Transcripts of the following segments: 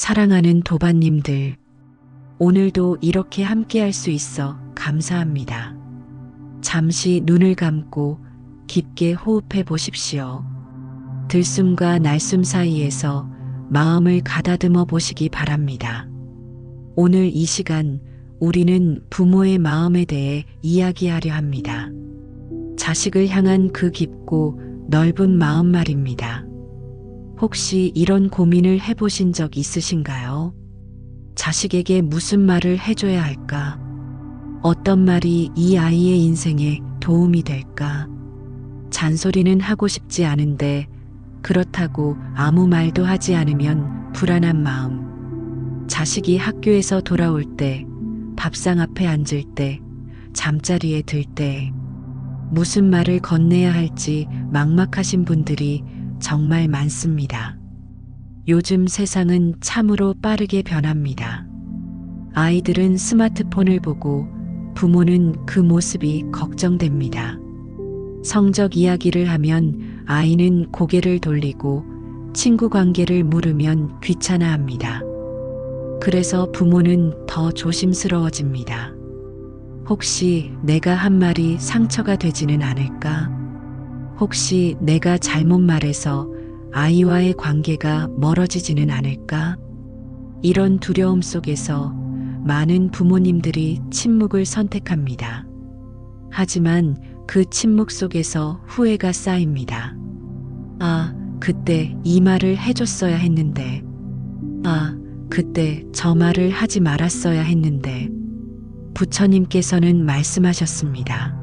사랑하는 도반님들, 오늘도 이렇게 함께할 수 있어 감사합니다. 잠시 눈을 감고 깊게 호흡해 보십시오. 들숨과 날숨 사이에서 마음을 가다듬어 보시기 바랍니다. 오늘 이 시간 우리는 부모의 마음에 대해 이야기하려 합니다. 자식을 향한 그 깊고 넓은 마음 말입니다. 혹시 이런 고민을 해보신 적 있으신가요? 자식에게 무슨 말을 해줘야 할까? 어떤 말이 이 아이의 인생에 도움이 될까? 잔소리는 하고 싶지 않은데 그렇다고 아무 말도 하지 않으면 불안한 마음. 자식이 학교에서 돌아올 때, 밥상 앞에 앉을 때, 잠자리에 들 때, 무슨 말을 건네야 할지 막막하신 분들이 정말 많습니다. 요즘 세상은 참으로 빠르게 변합니다. 아이들은 스마트폰을 보고 부모는 그 모습이 걱정됩니다. 성적 이야기를 하면 아이는 고개를 돌리고 친구 관계를 물으면 귀찮아합니다. 그래서 부모는 더 조심스러워집니다. 혹시 내가 한 말이 상처가 되지는 않을까? 혹시 내가 잘못 말해서 아이와의 관계가 멀어지지는 않을까? 이런 두려움 속에서 많은 부모님들이 침묵을 선택합니다. 하지만 그 침묵 속에서 후회가 쌓입니다. 아, 그때 이 말을 해줬어야 했는데. 아, 그때 저 말을 하지 말았어야 했는데. 부처님께서는 말씀하셨습니다.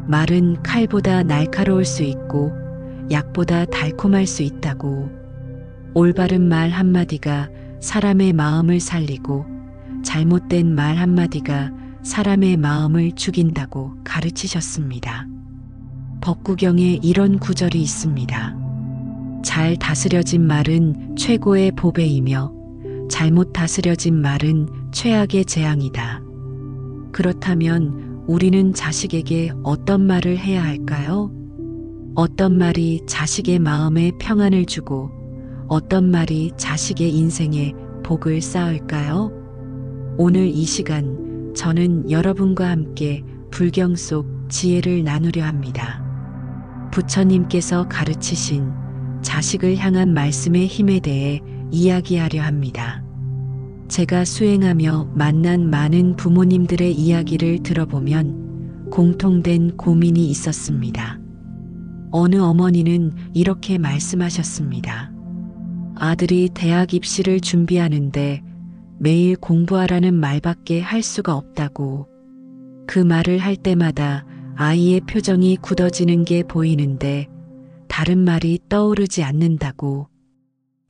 말은 칼보다 날카로울 수 있고 약보다 달콤할 수 있다고. 올바른 말 한마디가 사람의 마음을 살리고 잘못된 말 한마디가 사람의 마음을 죽인다고 가르치셨습니다. 법구경에 이런 구절이 있습니다. 잘 다스려진 말은 최고의 보배이며 잘못 다스려진 말은 최악의 재앙이다. 그렇다면 우리는 자식에게 어떤 말을 해야 할까요? 어떤 말이 자식의 마음에 평안을 주고 어떤 말이 자식의 인생에 복을 쌓을까요? 오늘 이 시간 저는 여러분과 함께 불경 속 지혜를 나누려 합니다. 부처님께서 가르치신 자식을 향한 말씀의 힘에 대해 이야기하려 합니다. 제가 수행하며 만난 많은 부모님들의 이야기를 들어보면 공통된 고민이 있었습니다. 어느 어머니는 이렇게 말씀하셨습니다. 아들이 대학 입시를 준비하는데 매일 공부하라는 말밖에 할 수가 없다고. 그 말을 할 때마다 아이의 표정이 굳어지는 게 보이는데 다른 말이 떠오르지 않는다고.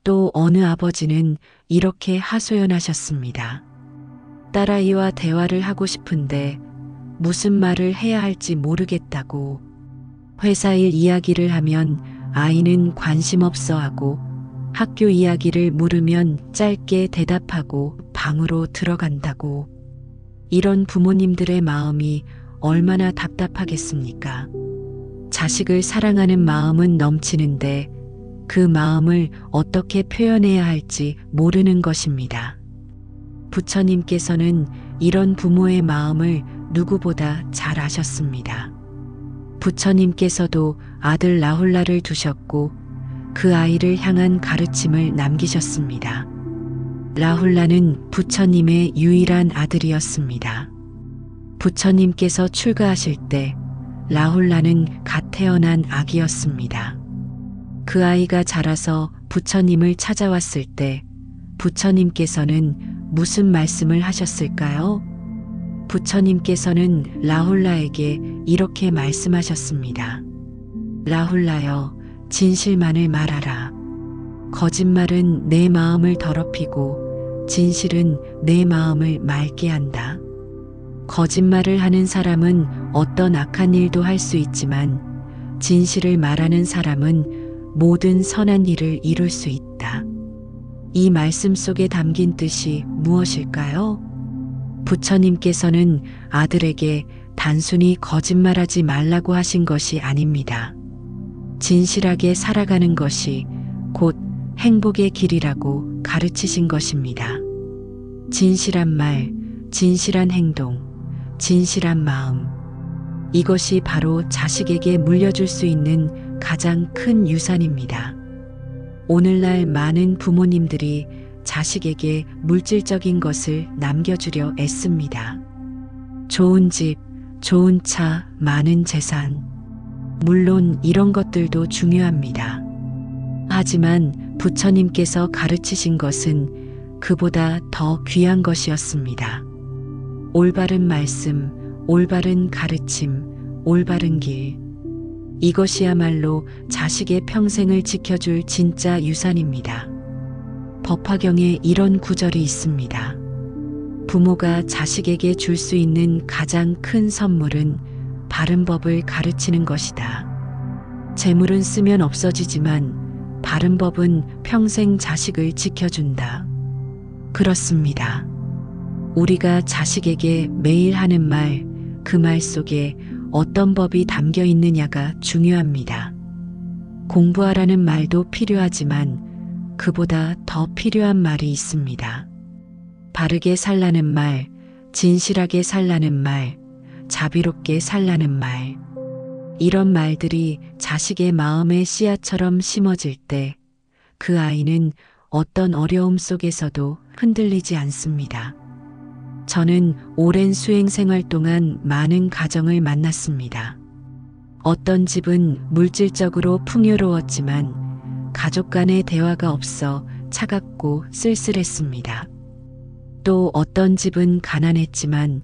또 어느 아버지는 이렇게 하소연하셨습니다. 딸아이와 대화를 하고 싶은데 무슨 말을 해야 할지 모르겠다고. 회사 일 이야기를 하면 아이는 관심 없어 하고 학교 이야기를 물으면 짧게 대답하고 방으로 들어간다고. 이런 부모님들의 마음이 얼마나 답답하겠습니까? 자식을 사랑하는 마음은 넘치는데 그 마음을 어떻게 표현해야 할지 모르는 것입니다. 부처님께서는 이런 부모의 마음을 누구보다 잘 아셨습니다. 부처님께서도 아들 라훌라를 두셨고 그 아이를 향한 가르침을 남기셨습니다. 라훌라는 부처님의 유일한 아들이었습니다. 부처님께서 출가하실 때 라훌라는 갓 태어난 아기였습니다. 그 아이가 자라서 부처님을 찾아왔을 때 부처님께서는 무슨 말씀을 하셨을까요? 부처님께서는 라훌라에게 이렇게 말씀하셨습니다. 라훌라여, 진실만을 말하라. 거짓말은 내 마음을 더럽히고 진실은 내 마음을 맑게 한다. 거짓말을 하는 사람은 어떤 악한 일도 할 수 있지만 진실을 말하는 사람은 모든 선한 일을 이룰 수 있다. 이 말씀 속에 담긴 뜻이 무엇일까요? 부처님께서는 아들에게 단순히 거짓말하지 말라고 하신 것이 아닙니다. 진실하게 살아가는 것이 곧 행복의 길이라고 가르치신 것입니다. 진실한 말, 진실한 행동, 진실한 마음. 이것이 바로 자식에게 물려줄 수 있는 가장 큰 유산입니다. 오늘날 많은 부모님들이 자식에게 물질적인 것을 남겨주려 애씁니다. 좋은 집, 좋은 차, 많은 재산. 물론 이런 것들도 중요합니다. 하지만 부처님께서 가르치신 것은 그보다 더 귀한 것이었습니다. 올바른 말씀, 올바른 가르침, 올바른 길. 이것이야말로 자식의 평생을 지켜줄 진짜 유산입니다. 법화경에 이런 구절이 있습니다. 부모가 자식에게 줄 수 있는 가장 큰 선물은 바른 법을 가르치는 것이다. 재물은 쓰면 없어지지만 바른 법은 평생 자식을 지켜준다. 그렇습니다. 우리가 자식에게 매일 하는 말, 그 말 속에 어떤 법이 담겨 있느냐가 중요합니다. 공부하라는 말도 필요하지만 그보다 더 필요한 말이 있습니다. 바르게 살라는 말, 진실하게 살라는 말, 자비롭게 살라는 말. 이런 말들이 자식의 마음의 씨앗처럼 심어질 때 그 아이는 어떤 어려움 속에서도 흔들리지 않습니다. 저는 오랜 수행 생활 동안 많은 가정을 만났습니다. 어떤 집은 물질적으로 풍요로웠지만 가족 간의 대화가 없어 차갑고 쓸쓸했습니다. 또 어떤 집은 가난했지만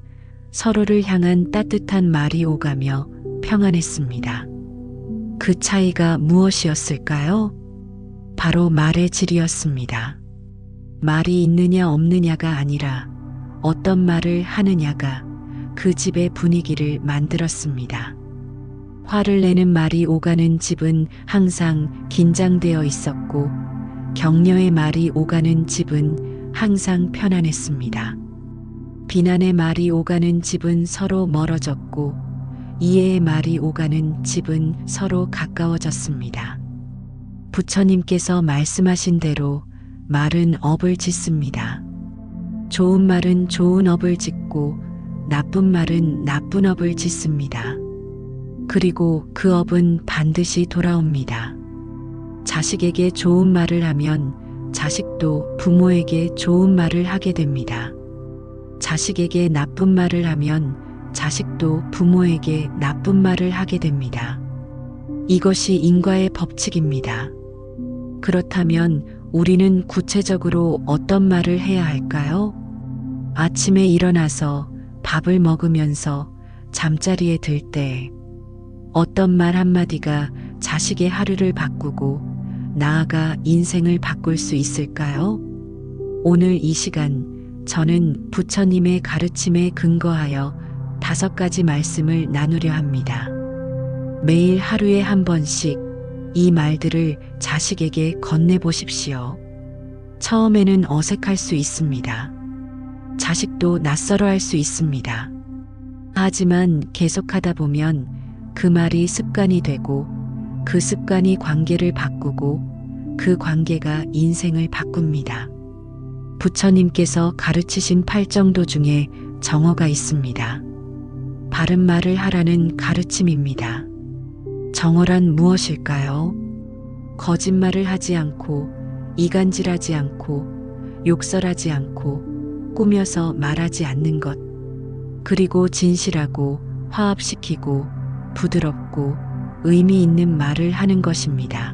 서로를 향한 따뜻한 말이 오가며 평안했습니다. 그 차이가 무엇이었을까요? 바로 말의 질이었습니다. 말이 있느냐 없느냐가 아니라 어떤 말을 하느냐가 그 집의 분위기를 만들었습니다. 화를 내는 말이 오가는 집은 항상 긴장되어 있었고 격려의 말이 오가는 집은 항상 편안했습니다. 비난의 말이 오가는 집은 서로 멀어졌고 이해의 말이 오가는 집은 서로 가까워졌습니다. 부처님께서 말씀하신 대로 말은 업을 짓습니다. 좋은 말은 좋은 업을 짓고 나쁜 말은 나쁜 업을 짓습니다. 그리고 그 업은 반드시 돌아옵니다. 자식에게 좋은 말을 하면 자식도 부모에게 좋은 말을 하게 됩니다. 자식에게 나쁜 말을 하면 자식도 부모에게 나쁜 말을 하게 됩니다. 이것이 인과의 법칙입니다. 그렇다면 우리는 구체적으로 어떤 말을 해야 할까요? 아침에 일어나서 밥을 먹으면서 잠자리에 들 때 어떤 말 한마디가 자식의 하루를 바꾸고 나아가 인생을 바꿀 수 있을까요? 오늘 이 시간 저는 부처님의 가르침에 근거하여 5가지 말씀을 나누려 합니다. 매일 하루에 한 번씩 이 말들을 자식에게 건네보십시오. 처음에는 어색할 수 있습니다. 자식도 낯설어 할 수 있습니다. 하지만 계속하다 보면 그 말이 습관이 되고 그 습관이 관계를 바꾸고 그 관계가 인생을 바꿉니다. 부처님께서 가르치신 8정도 중에 정어가 있습니다. 바른 말을 하라는 가르침입니다. 정어란 무엇일까요? 거짓말을 하지 않고 이간질하지 않고 욕설하지 않고 꾸며서 말하지 않는 것. 그리고 진실하고 화합시키고 부드럽고 의미 있는 말을 하는 것입니다.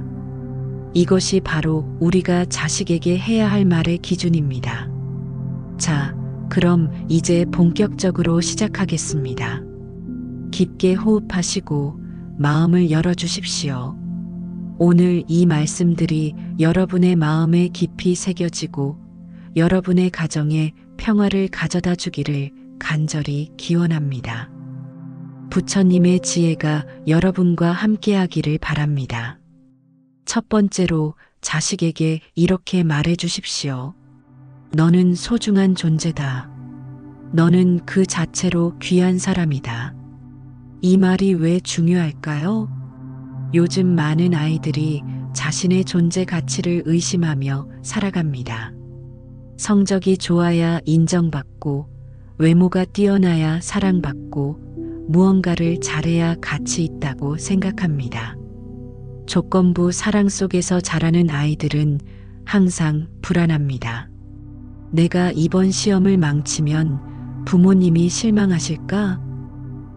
이것이 바로 우리가 자식에게 해야 할 말의 기준입니다. 자, 그럼 이제 본격적으로 시작하겠습니다. 깊게 호흡하시고 마음을 열어주십시오. 오늘 이 말씀들이 여러분의 마음에 깊이 새겨지고 여러분의 가정에 평화를 가져다 주기를 간절히 기원합니다. 부처님의 지혜가 여러분과 함께하기를 바랍니다. 첫 번째로 자식에게 이렇게 말해 주십시오. 너는 소중한 존재다. 너는 그 자체로 귀한 사람이다. 이 말이 왜 중요할까요? 요즘 많은 아이들이 자신의 존재 가치를 의심하며 살아갑니다. 성적이 좋아야 인정받고, 외모가 뛰어나야 사랑받고, 무언가를 잘해야 가치 있다고 생각합니다. 조건부 사랑 속에서 자라는 아이들은 항상 불안합니다. 내가 이번 시험을 망치면 부모님이 실망하실까?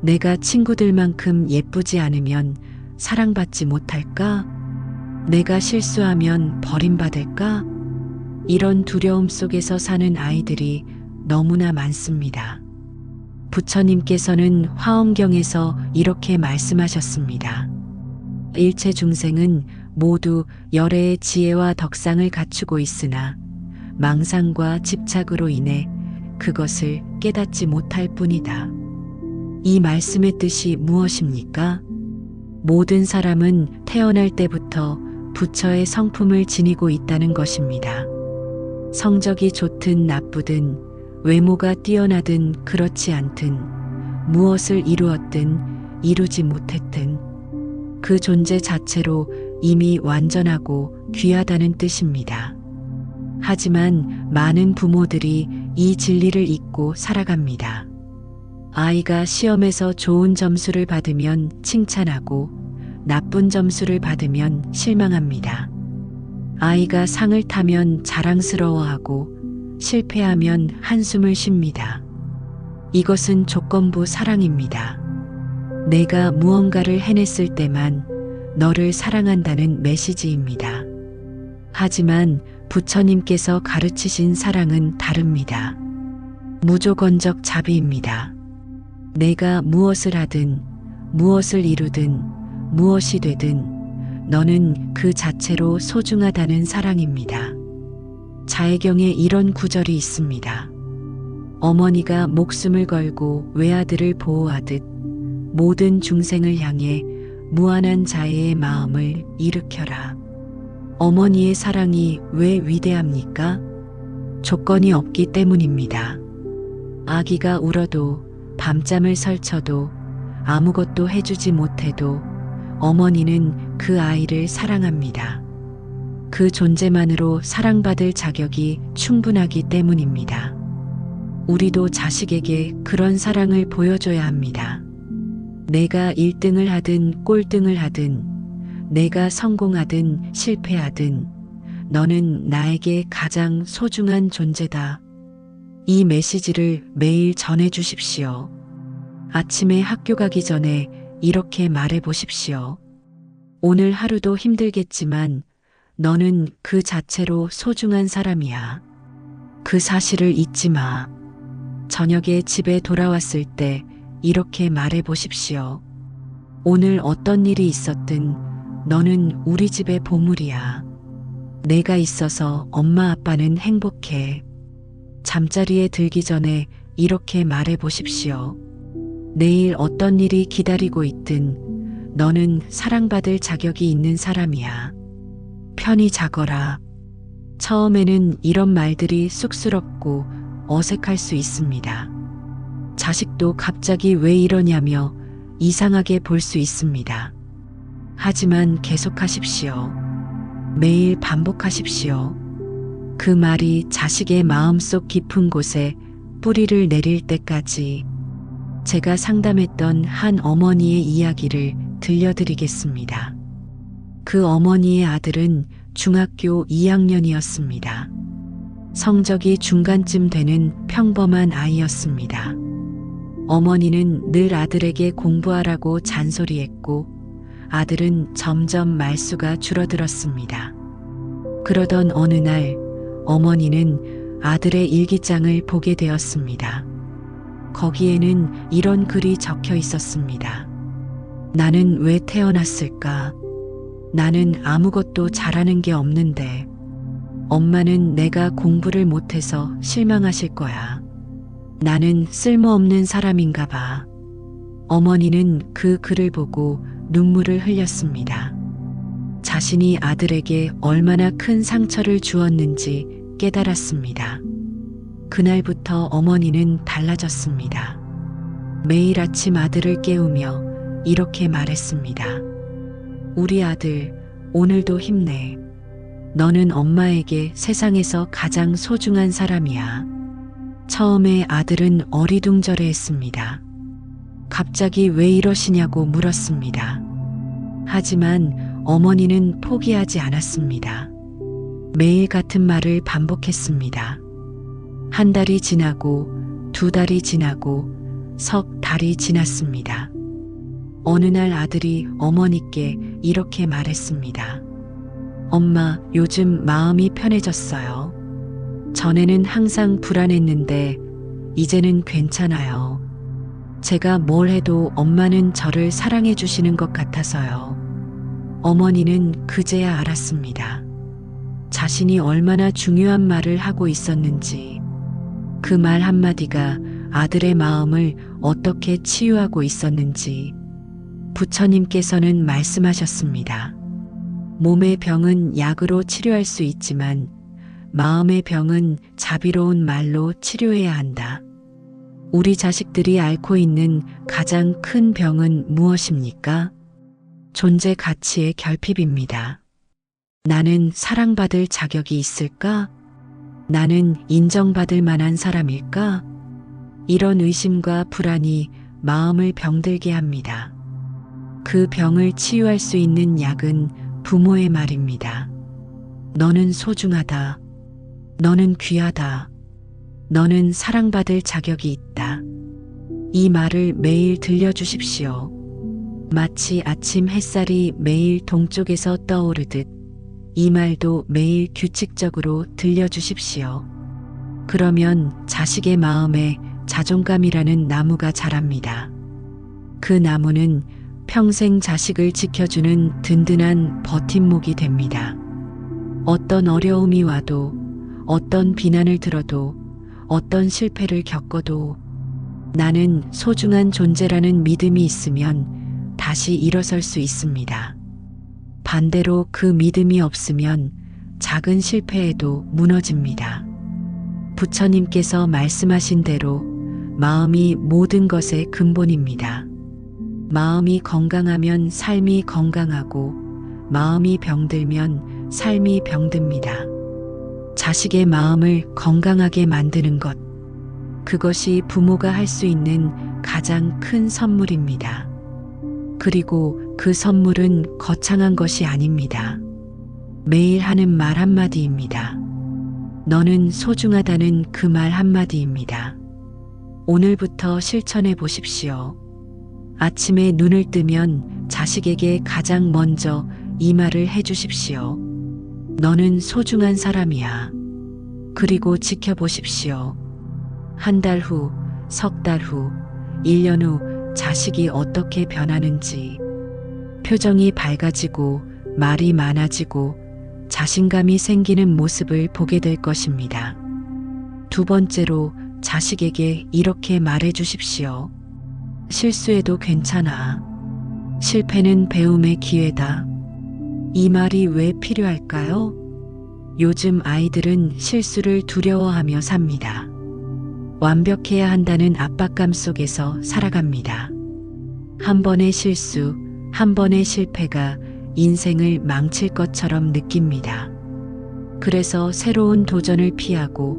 내가 친구들만큼 예쁘지 않으면 사랑받지 못할까? 내가 실수하면 버림받을까? 이런 두려움 속에서 사는 아이들이 너무나 많습니다. 부처님께서는 화엄경에서 이렇게 말씀하셨습니다. 일체 중생은 모두 열애의 지혜와 덕상을 갖추고 있으나 망상과 집착으로 인해 그것을 깨닫지 못할 뿐이다. 이 말씀의 뜻이 무엇입니까? 모든 사람은 태어날 때부터 부처의 성품을 지니고 있다는 것입니다. 성적이 좋든 나쁘든, 외모가 뛰어나든 그렇지 않든, 무엇을 이루었든 이루지 못했든 그 존재 자체로 이미 완전하고 귀하다는 뜻입니다. 하지만 많은 부모들이 이 진리를 잊고 살아갑니다. 아이가 시험에서 좋은 점수를 받으면 칭찬하고 나쁜 점수를 받으면 실망합니다. 아이가 상을 타면 자랑스러워하고 실패하면 한숨을 쉽니다. 이것은 조건부 사랑입니다. 내가 무언가를 해냈을 때만 너를 사랑한다는 메시지입니다. 하지만 부처님께서 가르치신 사랑은 다릅니다. 무조건적 자비입니다. 내가 무엇을 하든, 무엇을 이루든, 무엇이 되든 너는 그 자체로 소중하다는 사랑입니다. 자애경에 이런 구절이 있습니다. 어머니가 목숨을 걸고 외아들을 보호하듯 모든 중생을 향해 무한한 자애의 마음을 일으켜라. 어머니의 사랑이 왜 위대합니까? 조건이 없기 때문입니다. 아기가 울어도 밤잠을 설쳐도 아무것도 해주지 못해도 어머니는 그 아이를 사랑합니다. 그 존재만으로 사랑받을 자격이 충분하기 때문입니다. 우리도 자식에게 그런 사랑을 보여줘야 합니다. 내가 1등을 하든 꼴등을 하든, 내가 성공하든 실패하든 너는 나에게 가장 소중한 존재다. 이 메시지를 매일 전해 주십시오. 아침에 학교 가기 전에 이렇게 말해 보십시오. 오늘 하루도 힘들겠지만 너는 그 자체로 소중한 사람이야. 그 사실을 잊지 마. 저녁에 집에 돌아왔을 때 이렇게 말해 보십시오. 오늘 어떤 일이 있었든 너는 우리 집의 보물이야. 내가 있어서 엄마 아빠는 행복해. 잠자리에 들기 전에 이렇게 말해 보십시오. 내일 어떤 일이 기다리고 있든 너는 사랑받을 자격이 있는 사람이야. 편히 자거라. 처음에는 이런 말들이 쑥스럽고 어색할 수 있습니다. 자식도 갑자기 왜 이러냐며 이상하게 볼 수 있습니다. 하지만 계속하십시오. 매일 반복하십시오. 그 말이 자식의 마음속 깊은 곳에 뿌리를 내릴 때까지. 제가 상담했던 한 어머니의 이야기를 들려드리겠습니다. 그 어머니의 아들은 중학교 2학년이었습니다. 성적이 중간쯤 되는 평범한 아이였습니다. 어머니는 늘 아들에게 공부하라고 잔소리했고 아들은 점점 말수가 줄어들었습니다. 그러던 어느 날 어머니는 아들의 일기장을 보게 되었습니다. 거기에는 이런 글이 적혀 있었습니다. 나는 왜 태어났을까? 나는 아무것도 잘하는 게 없는데 엄마는 내가 공부를 못해서 실망하실 거야. 나는 쓸모없는 사람인가 봐. 어머니는 그 글을 보고 눈물을 흘렸습니다. 자신이 아들에게 얼마나 큰 상처를 주었는지 깨달았습니다. 그날부터 어머니는 달라졌습니다. 매일 아침 아들을 깨우며 이렇게 말했습니다. 우리 아들, 오늘도 힘내. 너는 엄마에게 세상에서 가장 소중한 사람이야. 처음에 아들은 어리둥절해 했습니다. 갑자기 왜 이러시냐고 물었습니다. 하지만 어머니는 포기하지 않았습니다. 매일 같은 말을 반복했습니다. 한 달이 지나고, 두 달이 지나고, 석 달이 지났습니다. 어느 날 아들이 어머니께 이렇게 말했습니다. 엄마, 요즘 마음이 편해졌어요. 전에는 항상 불안했는데 이제는 괜찮아요. 제가 뭘 해도 엄마는 저를 사랑해 주시는 것 같아서요. 어머니는 그제야 알았습니다. 자신이 얼마나 중요한 말을 하고 있었는지, 그 말 한마디가 아들의 마음을 어떻게 치유하고 있었는지. 부처님께서는 말씀하셨습니다. 몸의 병은 약으로 치료할 수 있지만 마음의 병은 자비로운 말로 치료해야 한다. 우리 자식들이 앓고 있는 가장 큰 병은 무엇입니까? 존재 가치의 결핍입니다. 나는 사랑받을 자격이 있을까? 나는 인정받을 만한 사람일까? 이런 의심과 불안이 마음을 병들게 합니다. 그 병을 치유할 수 있는 약은 부모의 말입니다. 너는 소중하다. 너는 귀하다. 너는 사랑받을 자격이 있다. 이 말을 매일 들려주십시오. 마치 아침 햇살이 매일 동쪽에서 떠오르듯 이 말도 매일 규칙적으로 들려주십시오. 그러면 자식의 마음에 자존감이라는 나무가 자랍니다. 그 나무는 평생 자식을 지켜주는 든든한 버팀목이 됩니다. 어떤 어려움이 와도, 어떤 비난을 들어도, 어떤 실패를 겪어도 나는 소중한 존재라는 믿음이 있으면 다시 일어설 수 있습니다. 반대로 그 믿음이 없으면 작은 실패에도 무너집니다. 부처님께서 말씀하신 대로 마음이 모든 것의 근본입니다. 마음이 건강하면 삶이 건강하고 마음이 병들면 삶이 병듭니다. 자식의 마음을 건강하게 만드는 것, 그것이 부모가 할 수 있는 가장 큰 선물입니다. 그리고 그 선물은 거창한 것이 아닙니다. 매일 하는 말 한마디입니다. 너는 소중하다는 그 말 한마디입니다. 오늘부터 실천해 보십시오. 아침에 눈을 뜨면 자식에게 가장 먼저 이 말을 해주십시오. 너는 소중한 사람이야. 그리고 지켜보십시오. 한 달 후, 석 달 후, 1년 후 자식이 어떻게 변하는지, 표정이 밝아지고 말이 많아지고 자신감이 생기는 모습을 보게 될 것입니다. 두 번째로 자식에게 이렇게 말해 주십시오. 실수해도 괜찮아. 실패는 배움의 기회다. 이 말이 왜 필요할까요? 요즘 아이들은 실수를 두려워하며 삽니다. 완벽해야 한다는 압박감 속에서 살아갑니다. 한 번의 실수, 한 번의 실패가 인생을 망칠 것처럼 느낍니다. 그래서 새로운 도전을 피하고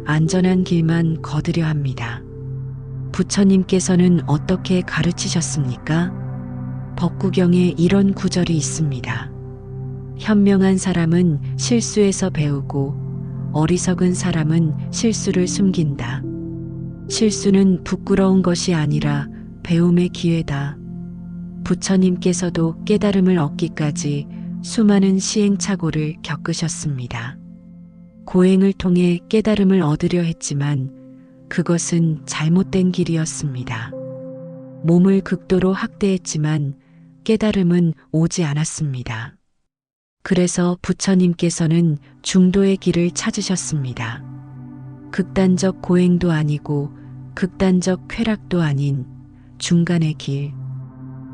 안전한 길만 거두려 합니다. 부처님께서는 어떻게 가르치셨습니까? 법구경에 이런 구절이 있습니다. 현명한 사람은 실수에서 배우고 어리석은 사람은 실수를 숨긴다. 실수는 부끄러운 것이 아니라 배움의 기회다. 부처님께서도 깨달음을 얻기까지 수많은 시행착오를 겪으셨습니다. 고행을 통해 깨달음을 얻으려 했지만 그것은 잘못된 길이었습니다. 몸을 극도로 학대했지만 깨달음은 오지 않았습니다. 그래서 부처님께서는 중도의 길을 찾으셨습니다. 극단적 고행도 아니고 극단적 쾌락도 아닌 중간의 길.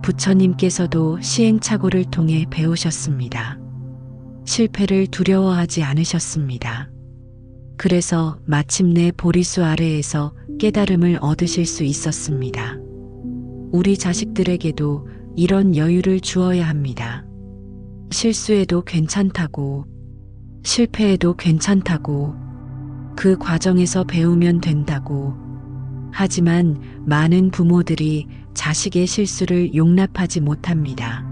부처님께서도 시행착오를 통해 배우셨습니다. 실패를 두려워하지 않으셨습니다. 그래서 마침내 보리수 아래에서 깨달음을 얻으실 수 있었습니다. 우리 자식들에게도 이런 여유를 주어야 합니다. 실수해도 괜찮다고, 실패해도 괜찮다고, 그 과정에서 배우면 된다고. 하지만 많은 부모들이 자식의 실수를 용납하지 못합니다.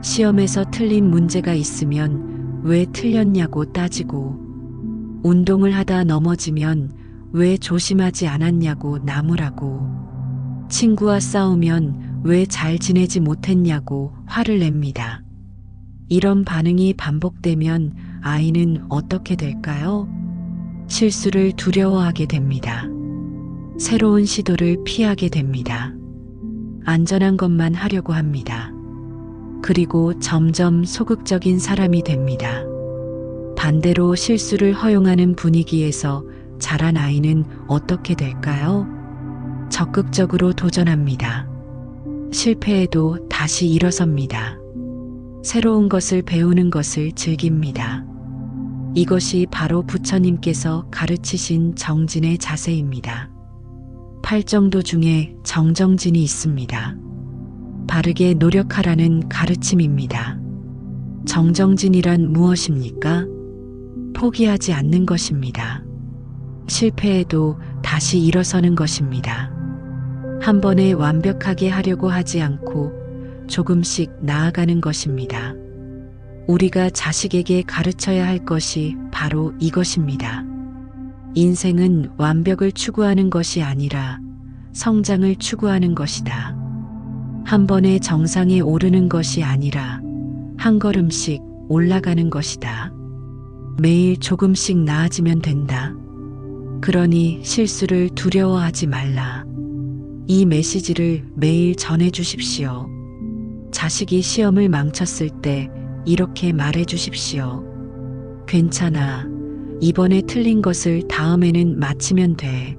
시험에서 틀린 문제가 있으면 왜 틀렸냐고 따지고, 운동을 하다 넘어지면 왜 조심하지 않았냐고 나무라고, 친구와 싸우면 왜 잘 지내지 못했냐고 화를 냅니다. 이런 반응이 반복되면 아이는 어떻게 될까요? 실수를 두려워하게 됩니다. 새로운 시도를 피하게 됩니다. 안전한 것만 하려고 합니다. 그리고 점점 소극적인 사람이 됩니다. 반대로 실수를 허용하는 분위기에서 자란 아이는 어떻게 될까요? 적극적으로 도전합니다. 실패해도 다시 일어섭니다. 새로운 것을 배우는 것을 즐깁니다. 이것이 바로 부처님께서 가르치신 정진의 자세입니다. 팔정도 중에 정정진이 있습니다. 바르게 노력하라는 가르침입니다. 정정진이란 무엇입니까? 포기하지 않는 것입니다. 실패해도 다시 일어서는 것입니다. 한 번에 완벽하게 하려고 하지 않고 조금씩 나아가는 것입니다. 우리가 자식에게 가르쳐야 할 것이 바로 이것입니다. 인생은 완벽을 추구하는 것이 아니라 성장을 추구하는 것이다. 한 번에 정상에 오르는 것이 아니라 한 걸음씩 올라가는 것이다. 매일 조금씩 나아지면 된다. 그러니 실수를 두려워하지 말라. 이 메시지를 매일 전해 주십시오. 자식이 시험을 망쳤을 때 이렇게 말해 주십시오. 괜찮아. 이번에 틀린 것을 다음에는 맞히면 돼.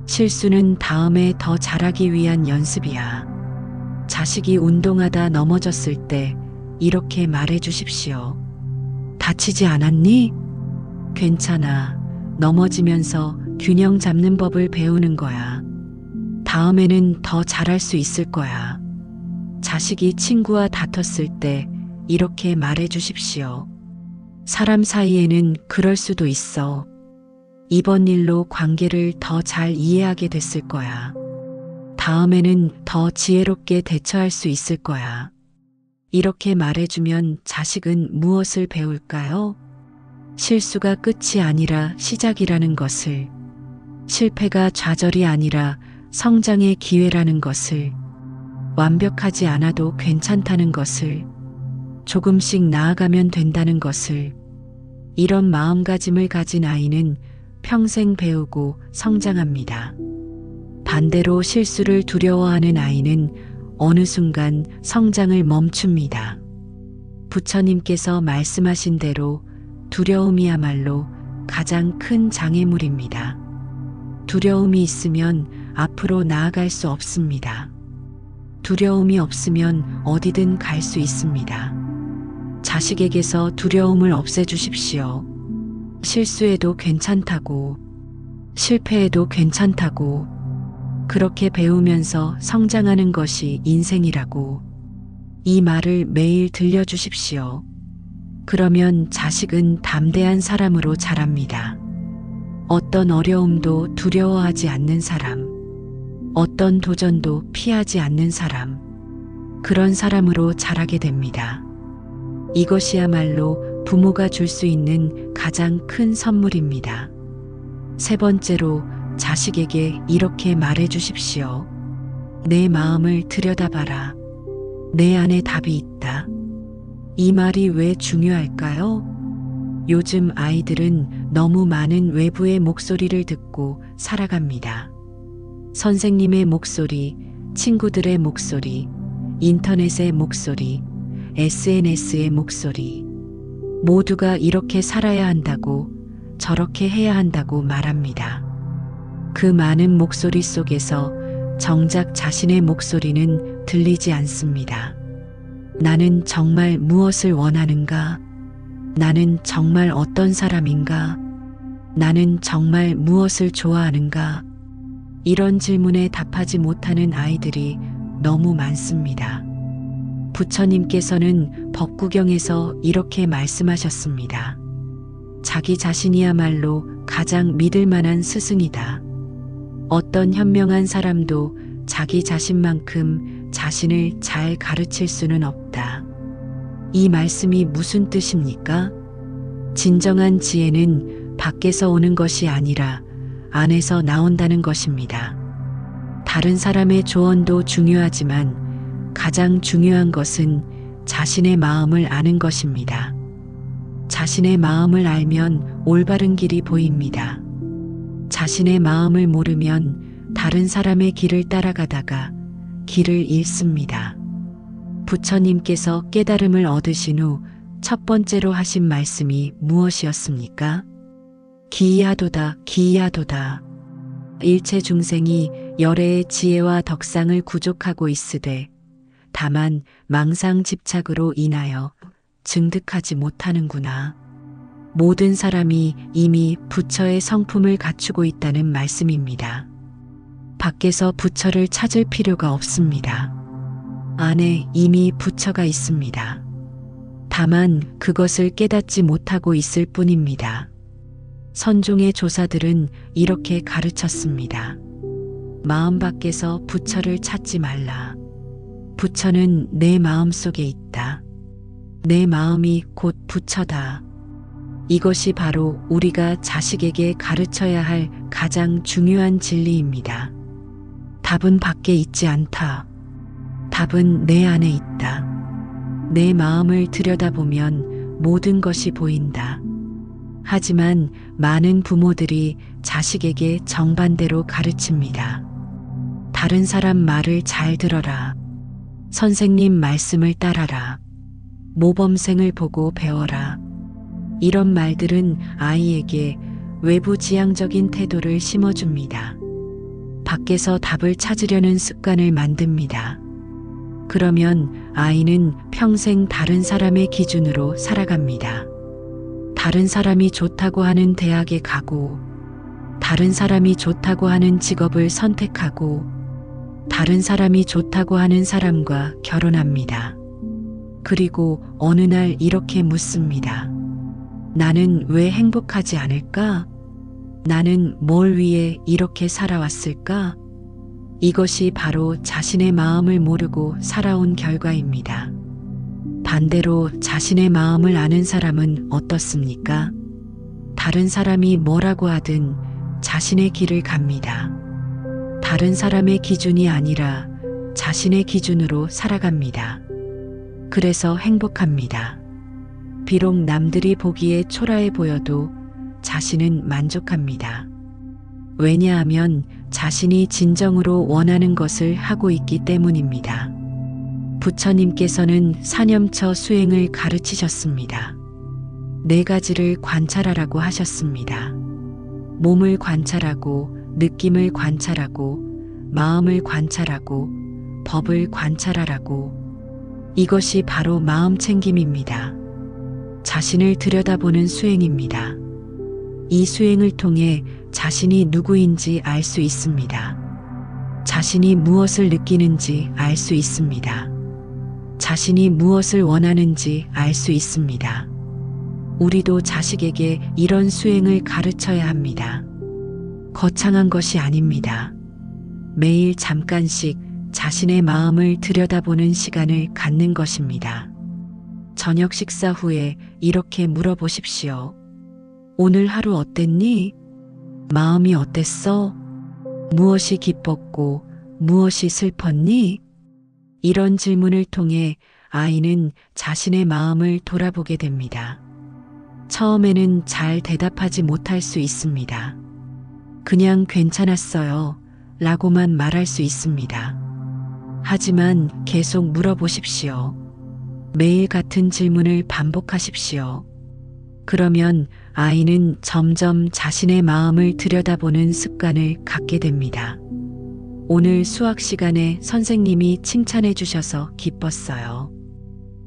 실수는 다음에 더 잘하기 위한 연습이야. 자식이 운동하다 넘어졌을 때 이렇게 말해 주십시오. 다치지 않았니? 괜찮아. 넘어지면서 균형 잡는 법을 배우는 거야. 다음에는 더 잘할 수 있을 거야. 자식이 친구와 다퉜을 때 이렇게 말해 주십시오. 사람 사이에는 그럴 수도 있어. 이번 일로 관계를 더 잘 이해하게 됐을 거야. 다음에는 더 지혜롭게 대처할 수 있을 거야. 이렇게 말해주면 자식은 무엇을 배울까요? 실수가 끝이 아니라 시작이라는 것을, 실패가 좌절이 아니라 성장의 기회라는 것을, 완벽하지 않아도 괜찮다는 것을, 조금씩 나아가면 된다는 것을. 이런 마음가짐을 가진 아이는 평생 배우고 성장합니다. 반대로 실수를 두려워하는 아이는 어느 순간 성장을 멈춥니다. 부처님께서 말씀하신 대로 두려움이야말로 가장 큰 장애물입니다. 두려움이 있으면 앞으로 나아갈 수 없습니다. 두려움이 없으면 어디든 갈 수 있습니다. 자식에게서 두려움을 없애주십시오. 실수해도 괜찮다고, 실패해도 괜찮다고, 그렇게 배우면서 성장하는 것이 인생이라고, 이 말을 매일 들려주십시오. 그러면 자식은 담대한 사람으로 자랍니다. 어떤 어려움도 두려워하지 않는 사람, 어떤 도전도 피하지 않는 사람, 그런 사람으로 자라게 됩니다. 이것이야말로 부모가 줄 수 있는 가장 큰 선물입니다. 세 번째로 자식에게 이렇게 말해 주십시오. 내 마음을 들여다봐라. 내 안에 답이 있다. 이 말이 왜 중요할까요? 요즘 아이들은 너무 많은 외부의 목소리를 듣고 살아갑니다. 선생님의 목소리, 친구들의 목소리, 인터넷의 목소리, SNS의 목소리. 모두가 이렇게 살아야 한다고, 저렇게 해야 한다고 말합니다. 그 많은 목소리 속에서 정작 자신의 목소리는 들리지 않습니다. 나는 정말 무엇을 원하는가? 나는 정말 어떤 사람인가? 나는 정말 무엇을 좋아하는가? 이런 질문에 답하지 못하는 아이들이 너무 많습니다. 부처님께서는 법구경에서 이렇게 말씀하셨습니다. 자기 자신이야말로 가장 믿을 만한 스승이다. 어떤 현명한 사람도 자기 자신만큼 자신을 잘 가르칠 수는 없다. 이 말씀이 무슨 뜻입니까? 진정한 지혜는 밖에서 오는 것이 아니라 안에서 나온다는 것입니다. 다른 사람의 조언도 중요하지만 가장 중요한 것은 자신의 마음을 아는 것입니다. 자신의 마음을 알면 올바른 길이 보입니다. 자신의 마음을 모르면 다른 사람의 길을 따라가다가 길을 잃습니다. 부처님께서 깨달음을 얻으신 후 첫 번째로 하신 말씀이 무엇이었습니까? 기이하도다, 기이하도다. 일체 중생이 열애의 지혜와 덕상을 구족하고 있으되 다만 망상 집착으로 인하여 증득하지 못하는구나. 모든 사람이 이미 부처의 성품을 갖추고 있다는 말씀입니다. 밖에서 부처를 찾을 필요가 없습니다. 안에 이미 부처가 있습니다. 다만 그것을 깨닫지 못하고 있을 뿐입니다. 선종의 조사들은 이렇게 가르쳤습니다. 마음 밖에서 부처를 찾지 말라. 부처는 내 마음 속에 있다. 내 마음이 곧 부처다. 이것이 바로 우리가 자식에게 가르쳐야 할 가장 중요한 진리입니다. 답은 밖에 있지 않다. 답은 내 안에 있다. 내 마음을 들여다보면 모든 것이 보인다. 하지만 많은 부모들이 자식에게 정반대로 가르칩니다. 다른 사람 말을 잘 들어라. 선생님 말씀을 따라라. 모범생을 보고 배워라. 이런 말들은 아이에게 외부 지향적인 태도를 심어줍니다. 밖에서 답을 찾으려는 습관을 만듭니다. 그러면 아이는 평생 다른 사람의 기준으로 살아갑니다. 다른 사람이 좋다고 하는 대학에 가고, 다른 사람이 좋다고 하는 직업을 선택하고, 다른 사람이 좋다고 하는 사람과 결혼합니다. 그리고 어느 날 이렇게 묻습니다. 나는 왜 행복하지 않을까? 나는 뭘 위해 이렇게 살아왔을까? 이것이 바로 자신의 마음을 모르고 살아온 결과입니다. 반대로 자신의 마음을 아는 사람은 어떻습니까? 다른 사람이 뭐라고 하든 자신의 길을 갑니다. 다른 사람의 기준이 아니라 자신의 기준으로 살아갑니다. 그래서 행복합니다. 비록 남들이 보기에 초라해 보여도 자신은 만족합니다. 왜냐하면 자신이 진정으로 원하는 것을 하고 있기 때문입니다. 부처님께서는 사념처 수행을 가르치셨습니다. 4가지를 관찰하라고 하셨습니다. 몸을 관찰하고, 느낌을 관찰하고, 마음을 관찰하고, 법을 관찰하라고. 이것이 바로 마음 챙김입니다. 자신을 들여다보는 수행입니다. 이 수행을 통해 자신이 누구인지 알 수 있습니다. 자신이 무엇을 느끼는지 알 수 있습니다. 자신이 무엇을 원하는지 알 수 있습니다. 우리도 자식에게 이런 수행을 가르쳐야 합니다. 거창한 것이 아닙니다. 매일 잠깐씩 자신의 마음을 들여다보는 시간을 갖는 것입니다. 저녁 식사 후에 이렇게 물어보십시오. 오늘 하루 어땠니? 마음이 어땠어? 무엇이 기뻤고 무엇이 슬펐니? 이런 질문을 통해 아이는 자신의 마음을 돌아보게 됩니다. 처음에는 잘 대답하지 못할 수 있습니다. 그냥 괜찮았어요 라고만 말할 수 있습니다. 하지만 계속 물어보십시오. 매일 같은 질문을 반복하십시오. 그러면 아이는 점점 자신의 마음을 들여다보는 습관을 갖게 됩니다. 오늘 수학 시간에 선생님이 칭찬해 주셔서 기뻤어요.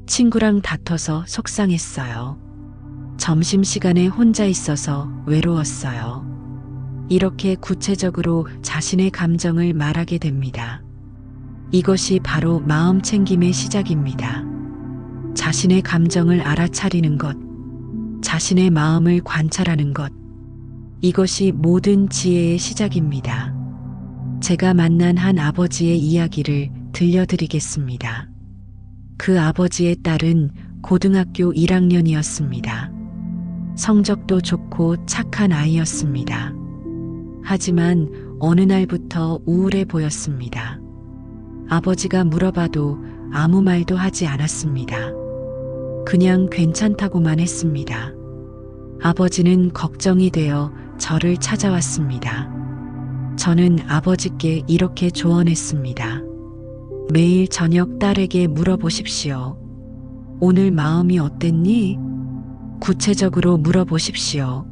친구랑 다퉈서 속상했어요. 점심시간에 혼자 있어서 외로웠어요. 이렇게 구체적으로 자신의 감정을 말하게 됩니다. 이것이 바로 마음 챙김의 시작입니다. 자신의 감정을 알아차리는 것, 자신의 마음을 관찰하는 것, 이것이 모든 지혜의 시작입니다. 제가 만난 한 아버지의 이야기를 들려드리겠습니다. 그 아버지의 딸은 고등학교 1학년이었습니다. 성적도 좋고 착한 아이였습니다. 하지만 어느 날부터 우울해 보였습니다. 아버지가 물어봐도 아무 말도 하지 않았습니다. 그냥 괜찮다고만 했습니다. 아버지는 걱정이 되어 저를 찾아왔습니다. 저는 아버지께 이렇게 조언했습니다. 매일 저녁 딸에게 물어보십시오. 오늘 마음이 어땠니? 구체적으로 물어보십시오.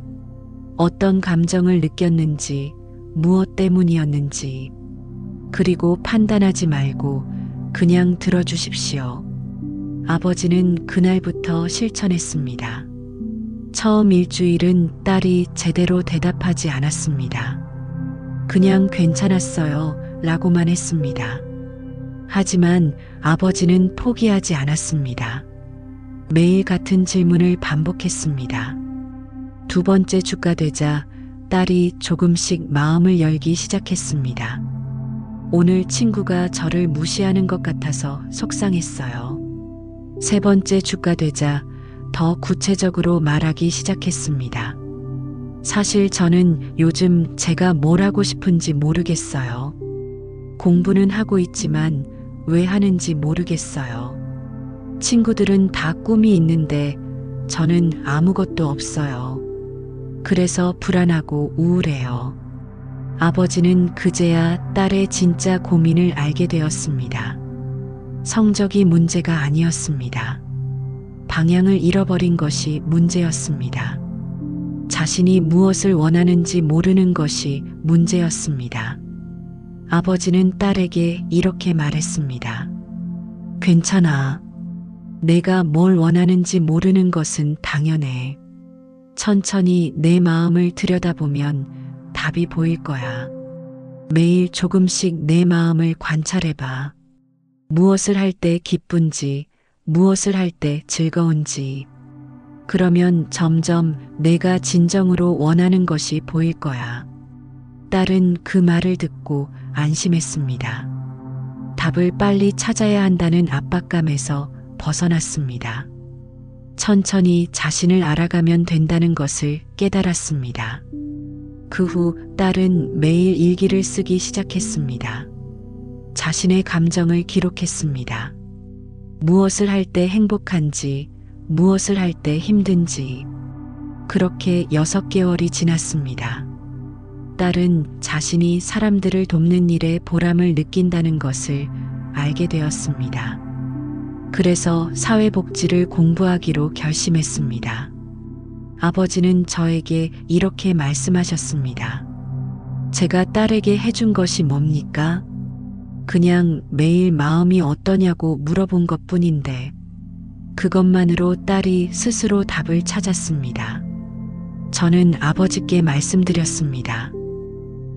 어떤 감정을 느꼈는지, 무엇 때문이었는지, 그리고 판단하지 말고 그냥 들어주십시오. 아버지는 그날부터 실천했습니다. 처음 일주일은 딸이 제대로 대답하지 않았습니다. 그냥 괜찮았어요 라고만 했습니다. 하지만 아버지는 포기하지 않았습니다. 매일 같은 질문을 반복했습니다. 두 번째 주가 되자 딸이 조금씩 마음을 열기 시작했습니다. 오늘 친구가 저를 무시하는 것 같아서 속상했어요. 세 번째 주가 되자 더 구체적으로 말하기 시작했습니다. 사실 저는 요즘 제가 뭘 하고 싶은지 모르겠어요. 공부는 하고 있지만 왜 하는지 모르겠어요. 친구들은 다 꿈이 있는데 저는 아무것도 없어요. 그래서 불안하고 우울해요. 아버지는 그제야 딸의 진짜 고민을 알게 되었습니다. 성적이 문제가 아니었습니다. 방향을 잃어버린 것이 문제였습니다. 자신이 무엇을 원하는지 모르는 것이 문제였습니다. 아버지는 딸에게 이렇게 말했습니다. 괜찮아. 내가 뭘 원하는지 모르는 것은 당연해. 천천히 내 마음을 들여다보면 답이 보일 거야. 매일 조금씩 내 마음을 관찰해봐. 무엇을 할 때 기쁜지, 무엇을 할 때 즐거운지. 그러면 점점 내가 진정으로 원하는 것이 보일 거야. 딸은 그 말을 듣고 안심했습니다. 답을 빨리 찾아야 한다는 압박감에서 벗어났습니다. 천천히 자신을 알아가면 된다는 것을 깨달았습니다. 그 후 딸은 매일 일기를 쓰기 시작했습니다. 자신의 감정을 기록했습니다. 무엇을 할 때 행복한지, 무엇을 할 때 힘든지. 그렇게 6개월이 지났습니다. 딸은 자신이 사람들을 돕는 일에 보람을 느낀다는 것을 알게 되었습니다. 그래서 사회복지를 공부하기로 결심했습니다. 아버지는 저에게 이렇게 말씀하셨습니다. 제가 딸에게 해준 것이 뭡니까? 그냥 매일 마음이 어떠냐고 물어본 것 뿐인데, 그것만으로 딸이 스스로 답을 찾았습니다. 저는 아버지께 말씀드렸습니다.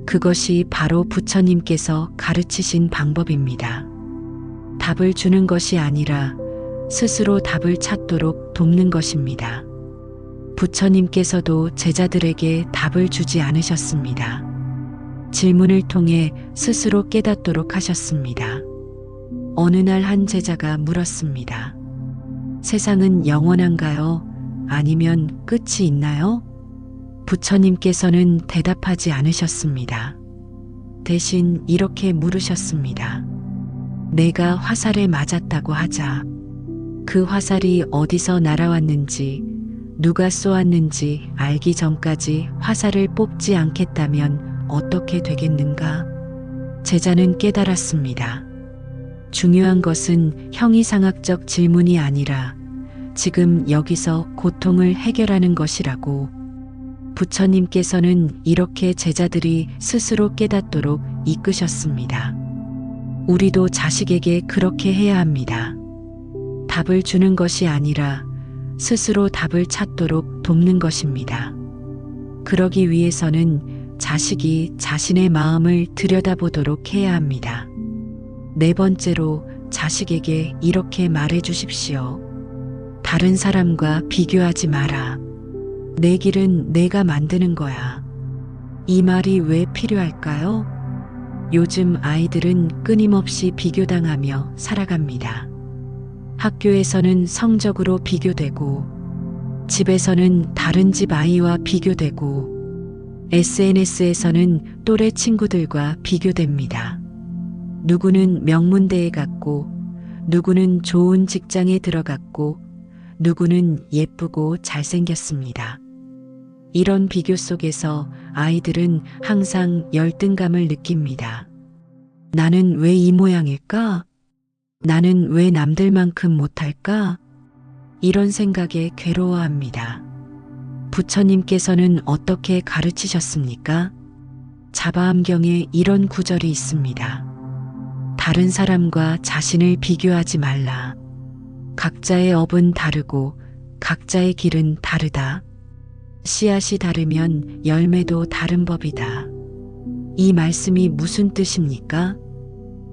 그것이 바로 부처님께서 가르치신 방법입니다. 답을 주는 것이 아니라 스스로 답을 찾도록 돕는 것입니다. 부처님께서도 제자들에게 답을 주지 않으셨습니다. 질문을 통해 스스로 깨닫도록 하셨습니다. 어느 날 한 제자가 물었습니다. 세상은 영원한가요? 아니면 끝이 있나요? 부처님께서는 대답하지 않으셨습니다. 대신 이렇게 물으셨습니다. 내가 화살에 맞았다고 하자. 그 화살이 어디서 날아왔는지, 누가 쏘았는지 알기 전까지 화살을 뽑지 않겠다면 어떻게 되겠는가? 제자는 깨달았습니다. 중요한 것은 형이상학적 질문이 아니라 지금 여기서 고통을 해결하는 것이라고. 부처님께서는 이렇게 제자들이 스스로 깨닫도록 이끄셨습니다. 우리도 자식에게 그렇게 해야 합니다. 답을 주는 것이 아니라 스스로 답을 찾도록 돕는 것입니다. 그러기 위해서는 자식이 자신의 마음을 들여다보도록 해야 합니다. 네 번째로 자식에게 이렇게 말해 주십시오. 다른 사람과 비교하지 마라. 내 길은 내가 만드는 거야. 이 말이 왜 필요할까요? 요즘 아이들은 끊임없이 비교당하며 살아갑니다. 학교에서는 성적으로 비교되고, 집에서는 다른 집 아이와 비교되고, SNS에서는 또래 친구들과 비교됩니다. 누구는 명문대에 갔고, 누구는 좋은 직장에 들어갔고, 누구는 예쁘고 잘생겼습니다. 이런 비교 속에서 아이들은 항상 열등감을 느낍니다. 나는 왜 이 모양일까? 나는 왜 남들만큼 못할까? 이런 생각에 괴로워합니다. 부처님께서는 어떻게 가르치셨습니까? 자바암경에 이런 구절이 있습니다. 다른 사람과 자신을 비교하지 말라. 각자의 업은 다르고 각자의 길은 다르다. 씨앗이 다르면 열매도 다른 법이다. 이 말씀이 무슨 뜻입니까?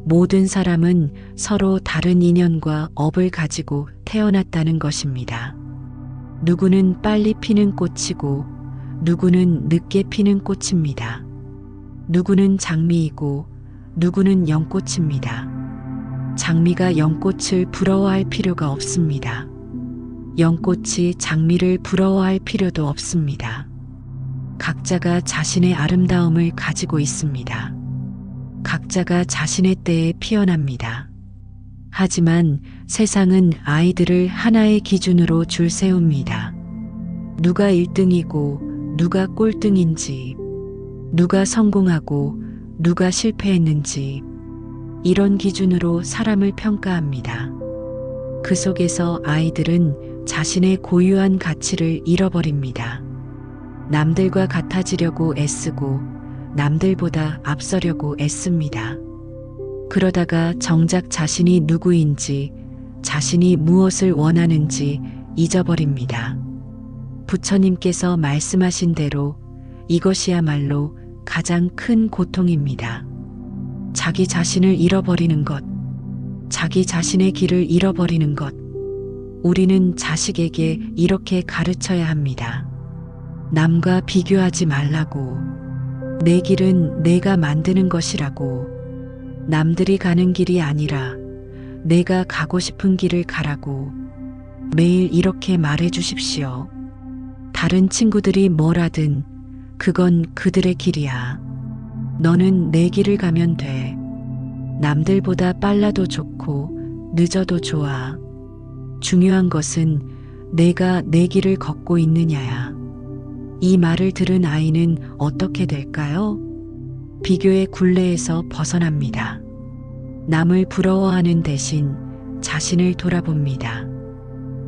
모든 사람은 서로 다른 인연과 업을 가지고 태어났다는 것입니다. 누구는 빨리 피는 꽃이고 누구는 늦게 피는 꽃입니다. 누구는 장미이고 누구는 연꽃입니다. 장미가 연꽃을 부러워할 필요가 없습니다. 연꽃이 장미를 부러워할 필요도 없습니다. 각자가 자신의 아름다움을 가지고 있습니다. 각자가 자신의 때에 피어납니다. 하지만 세상은 아이들을 하나의 기준으로 줄 세웁니다. 누가 1등이고 누가 꼴등인지, 누가 성공하고 누가 실패했는지, 이런 기준으로 사람을 평가합니다. 그 속에서 아이들은 자신의 고유한 가치를 잃어버립니다. 남들과 같아지려고 애쓰고 남들보다 앞서려고 애씁니다. 그러다가 정작 자신이 누구인지, 자신이 무엇을 원하는지 잊어버립니다. 부처님께서 말씀하신 대로 이것이야말로 가장 큰 고통입니다. 자기 자신을 잃어버리는 것, 자기 자신의 길을 잃어버리는 것. 우리는 자식에게 이렇게 가르쳐야 합니다. 남과 비교하지 말라고. 내 길은 내가 만드는 것이라고. 남들이 가는 길이 아니라 내가 가고 싶은 길을 가라고. 매일 이렇게 말해 주십시오. 다른 친구들이 뭘 하든 그건 그들의 길이야. 너는 내 길을 가면 돼. 남들보다 빨라도 좋고 늦어도 좋아. 중요한 것은 내가 내 길을 걷고 있느냐야. 이 말을 들은 아이는 어떻게 될까요? 비교의 굴레에서 벗어납니다. 남을 부러워하는 대신 자신을 돌아봅니다.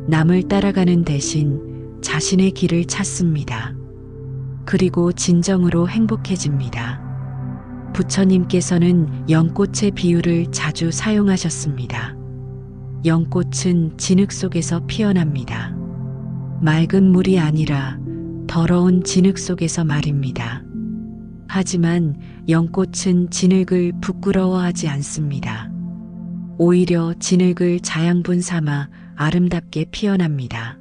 남을 따라가는 대신 자신의 길을 찾습니다. 그리고 진정으로 행복해집니다. 부처님께서는 연꽃의 비유를 자주 사용하셨습니다. 연꽃은 진흙 속에서 피어납니다. 맑은 물이 아니라 더러운 진흙 속에서 말입니다. 하지만 연꽃은 진흙을 부끄러워하지 않습니다. 오히려 진흙을 자양분 삼아 아름답게 피어납니다.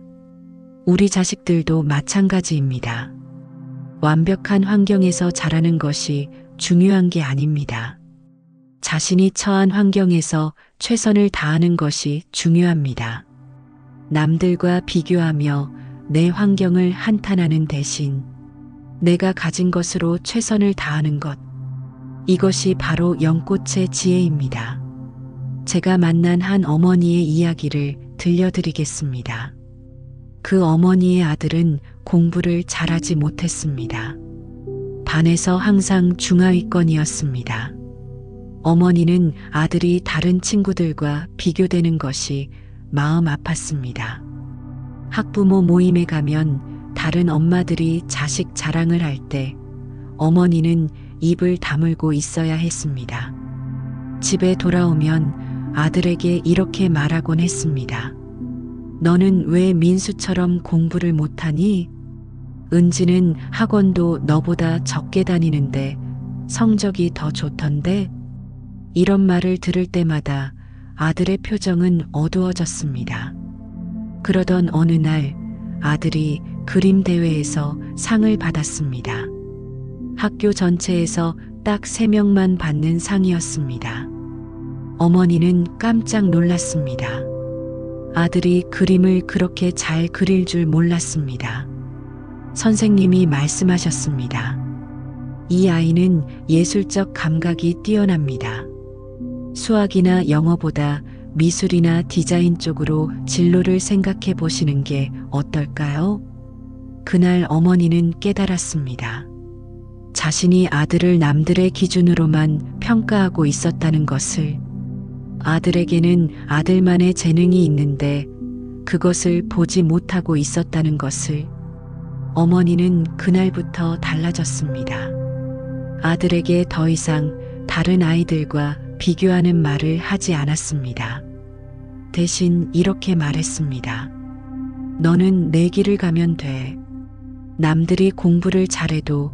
우리 자식들도 마찬가지입니다. 완벽한 환경에서 자라는 것이 중요한 게 아닙니다. 자신이 처한 환경에서 최선을 다하는 것이 중요합니다. 남들과 비교하며 내 환경을 한탄하는 대신 내가 가진 것으로 최선을 다하는 것, 이것이 바로 연꽃의 지혜입니다. 제가 만난 한 어머니의 이야기를 들려드리겠습니다. 그 어머니의 아들은 공부를 잘하지 못했습니다. 반에서 항상 중하위권이었습니다. 어머니는 아들이 다른 친구들과 비교되는 것이 마음 아팠습니다. 학부모 모임에 가면 다른 엄마들이 자식 자랑을 할 때 어머니는 입을 다물고 있어야 했습니다. 집에 돌아오면 아들에게 이렇게 말하곤 했습니다. 너는 왜 민수처럼 공부를 못하니? 은지는 학원도 너보다 적게 다니는데 성적이 더 좋던데? 이런 말을 들을 때마다 아들의 표정은 어두워졌습니다. 그러던 어느 날 아들이 그림 대회에서 상을 받았습니다. 학교 전체에서 딱 3명만 받는 상이었습니다. 어머니는 깜짝 놀랐습니다. 아들이 그림을 그렇게 잘 그릴 줄 몰랐습니다. 선생님이 말씀하셨습니다. 이 아이는 예술적 감각이 뛰어납니다. 수학이나 영어보다 미술이나 디자인 쪽으로 진로를 생각해 보시는 게 어떨까요? 그날 어머니는 깨달았습니다. 자신이 아들을 남들의 기준으로만 평가하고 있었다는 것을, 아들에게는 아들만의 재능이 있는데 그것을 보지 못하고 있었다는 것을. 어머니는 그날부터 달라졌습니다. 아들에게 더 이상 다른 아이들과 비교하는 말을 하지 않았습니다. 대신 이렇게 말했습니다. 너는 내 길을 가면 돼. 남들이 공부를 잘해도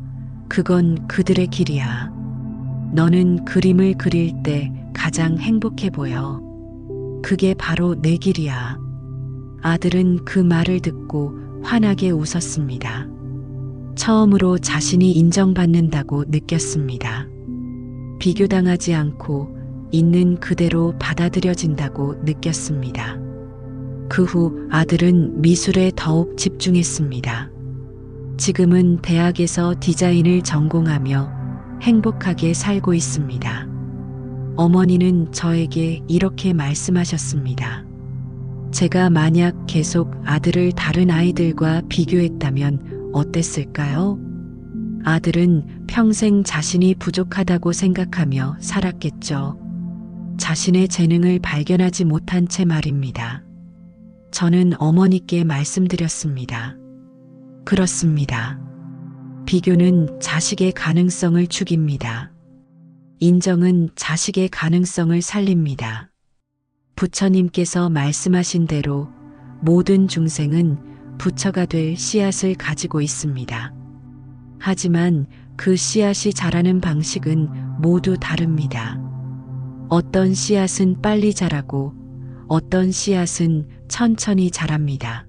그건 그들의 길이야. 너는 그림을 그릴 때 가장 행복해 보여. 그게 바로 내 길이야. 아들은 그 말을 듣고 환하게 웃었습니다. 처음으로 자신이 인정받는다고 느꼈습니다. 비교당하지 않고 있는 그대로 받아들여진다고 느꼈습니다. 그 후 아들은 미술에 더욱 집중했습니다. 지금은 대학에서 디자인을 전공하며 행복하게 살고 있습니다. 어머니는 저에게 이렇게 말씀하셨습니다. 제가 만약 계속 아들을 다른 아이들과 비교했다면 어땠을까요? 아들은 평생 자신이 부족하다고 생각하며 살았겠죠. 자신의 재능을 발견하지 못한 채 말입니다. 저는 어머니께 말씀드렸습니다. 그렇습니다. 비교는 자식의 가능성을 죽입니다. 인정은 자식의 가능성을 살립니다. 부처님께서 말씀하신 대로 모든 중생은 부처가 될 씨앗을 가지고 있습니다. 하지만 그 씨앗이 자라는 방식은 모두 다릅니다. 어떤 씨앗은 빨리 자라고 어떤 씨앗은 천천히 자랍니다.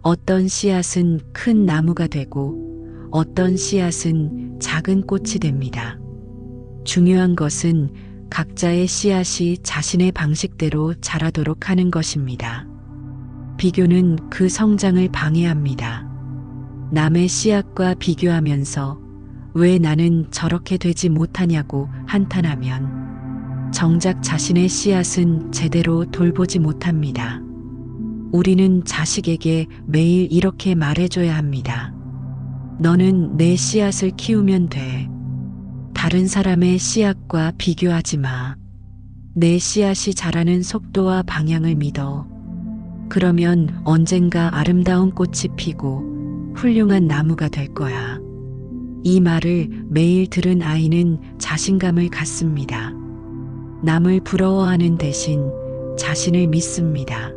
어떤 씨앗은 큰 나무가 되고 어떤 씨앗은 작은 꽃이 됩니다. 중요한 것은 각자의 씨앗이 자신의 방식대로 자라도록 하는 것입니다. 비교는 그 성장을 방해합니다. 남의 씨앗과 비교하면서 왜 나는 저렇게 되지 못하냐고 한탄하면 정작 자신의 씨앗은 제대로 돌보지 못합니다. 우리는 자식에게 매일 이렇게 말해줘야 합니다. 너는 내 씨앗을 키우면 돼. 다른 사람의 씨앗과 비교하지 마. 내 씨앗이 자라는 속도와 방향을 믿어. 그러면 언젠가 아름다운 꽃이 피고 훌륭한 나무가 될 거야. 이 말을 매일 들은 아이는 자신감을 갖습니다. 남을 부러워하는 대신 자신을 믿습니다.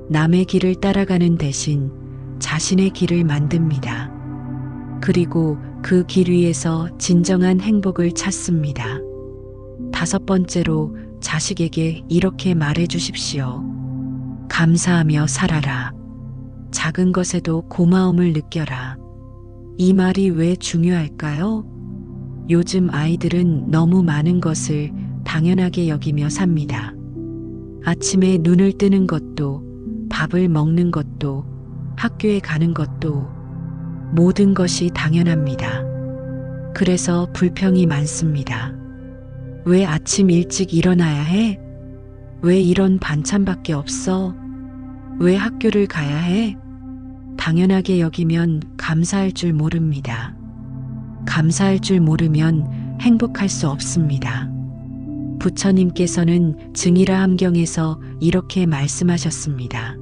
남의 길을 따라가는 대신 자신의 길을 만듭니다. 그리고 그 길 위에서 진정한 행복을 찾습니다. 5번째로 자식에게 이렇게 말해 주십시오. 감사하며 살아라. 작은 것에도 고마움을 느껴라. 이 말이 왜 중요할까요? 요즘 아이들은 너무 많은 것을 당연하게 여기며 삽니다. 아침에 눈을 뜨는 것도, 밥을 먹는 것도, 학교에 가는 것도 모든 것이 당연합니다. 그래서 불평이 많습니다. 왜 아침 일찍 일어나야 해? 왜 이런 반찬밖에 없어? 왜 학교를 가야 해? 당연하게 여기면 감사할 줄 모릅니다. 감사할 줄 모르면 행복할 수 없습니다. 부처님께서는 증이라 함경에서 이렇게 말씀하셨습니다.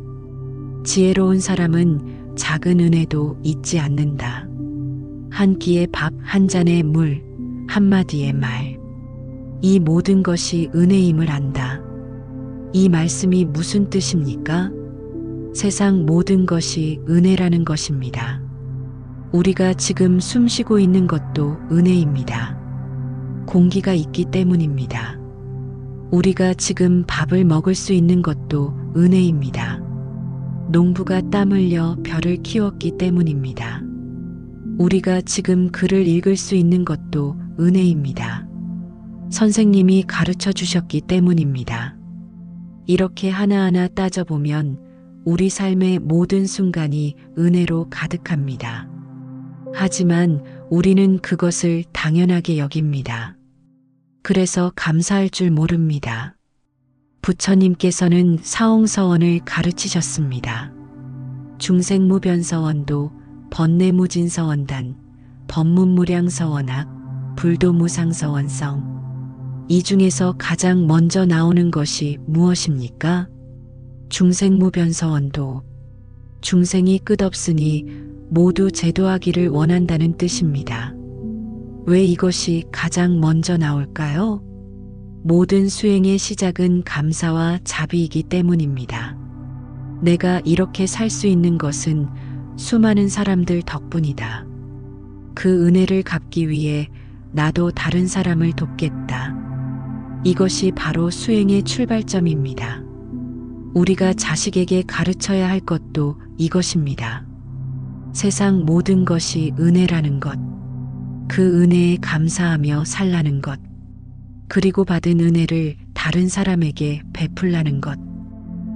지혜로운 사람은 작은 은혜도 잊지 않는다. 한 끼의 밥, 한 잔의 물, 한마디의 말. 이 모든 것이 은혜임을 안다. 이 말씀이 무슨 뜻입니까? 세상 모든 것이 은혜라는 것입니다. 우리가 지금 숨 쉬고 있는 것도 은혜입니다. 공기가 있기 때문입니다. 우리가 지금 밥을 먹을 수 있는 것도 은혜입니다. 농부가 땀 흘려 벼를 키웠기 때문입니다. 우리가 지금 글을 읽을 수 있는 것도 은혜입니다. 선생님이 가르쳐 주셨기 때문입니다. 이렇게 하나하나 따져보면 우리 삶의 모든 순간이 은혜로 가득합니다. 하지만 우리는 그것을 당연하게 여깁니다. 그래서 감사할 줄 모릅니다. 부처님께서는 사홍서원을 가르치셨습니다. 중생무변서원도, 번뇌무진서원단, 법문무량서원학, 불도무상서원성. 이 중에서 가장 먼저 나오는 것이 무엇입니까? 중생무변서원도. 중생이 끝없으니 모두 제도하기를 원한다는 뜻입니다. 왜 이것이 가장 먼저 나올까요? 모든 수행의 시작은 감사와 자비이기 때문입니다. 내가 이렇게 살 수 있는 것은 수많은 사람들 덕분이다. 그 은혜를 갚기 위해 나도 다른 사람을 돕겠다. 이것이 바로 수행의 출발점입니다. 우리가 자식에게 가르쳐야 할 것도 이것입니다. 세상 모든 것이 은혜라는 것, 그 은혜에 감사하며 살라는 것, 그리고 받은 은혜를 다른 사람에게 베풀라는 것.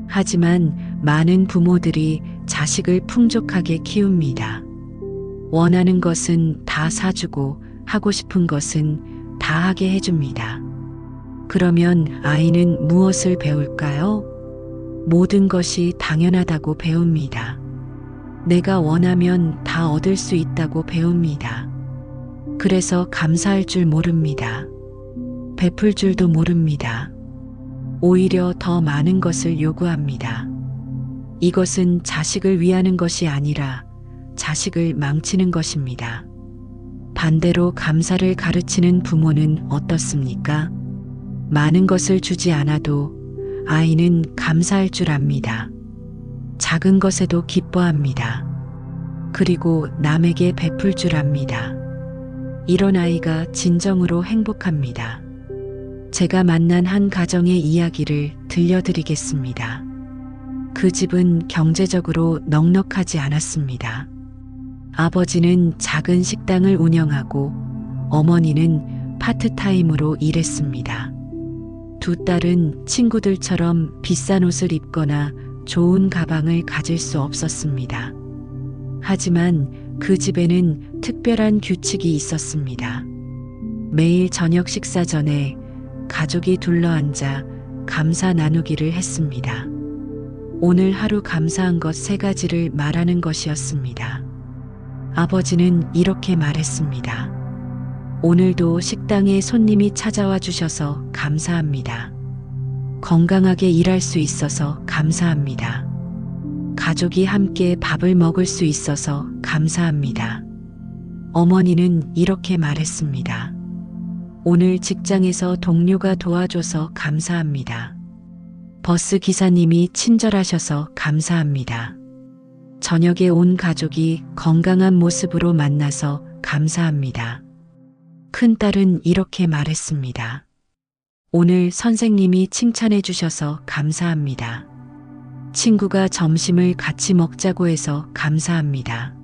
하지만 많은 부모들이 자식을 풍족하게 키웁니다. 원하는 것은 다 사주고 하고 싶은 것은 다 하게 해줍니다. 그러면 아이는 무엇을 배울까요? 모든 것이 당연하다고 배웁니다. 내가 원하면 다 얻을 수 있다고 배웁니다. 그래서 감사할 줄 모릅니다. 베풀 줄도 모릅니다. 오히려 더 많은 것을 요구합니다. 이것은 자식을 위하는 것이 아니라 자식을 망치는 것입니다. 반대로 감사를 가르치는 부모는 어떻습니까? 많은 것을 주지 않아도 아이는 감사할 줄 압니다. 작은 것에도 기뻐합니다. 그리고 남에게 베풀 줄 압니다. 이런 아이가 진정으로 행복합니다. 제가 만난 한 가정의 이야기를 들려드리겠습니다. 그 집은 경제적으로 넉넉하지 않았습니다. 아버지는 작은 식당을 운영하고 어머니는 파트타임으로 일했습니다. 두 딸은 친구들처럼 비싼 옷을 입거나 좋은 가방을 가질 수 없었습니다. 하지만 그 집에는 특별한 규칙이 있었습니다. 매일 저녁 식사 전에 가족이 둘러앉아 감사 나누기를 했습니다. 오늘 하루 감사한 것 3가지를 말하는 것이었습니다. 아버지는 이렇게 말했습니다. 오늘도 식당에 손님이 찾아와 주셔서 감사합니다. 건강하게 일할 수 있어서 감사합니다. 가족이 함께 밥을 먹을 수 있어서 감사합니다. 어머니는 이렇게 말했습니다. 오늘 직장에서 동료가 도와줘서 감사합니다. 버스 기사님이 친절하셔서 감사합니다. 저녁에 온 가족이 건강한 모습으로 만나서 감사합니다. 큰딸은 이렇게 말했습니다. 오늘 선생님이 칭찬해 주셔서 감사합니다. 친구가 점심을 같이 먹자고 해서 감사합니다.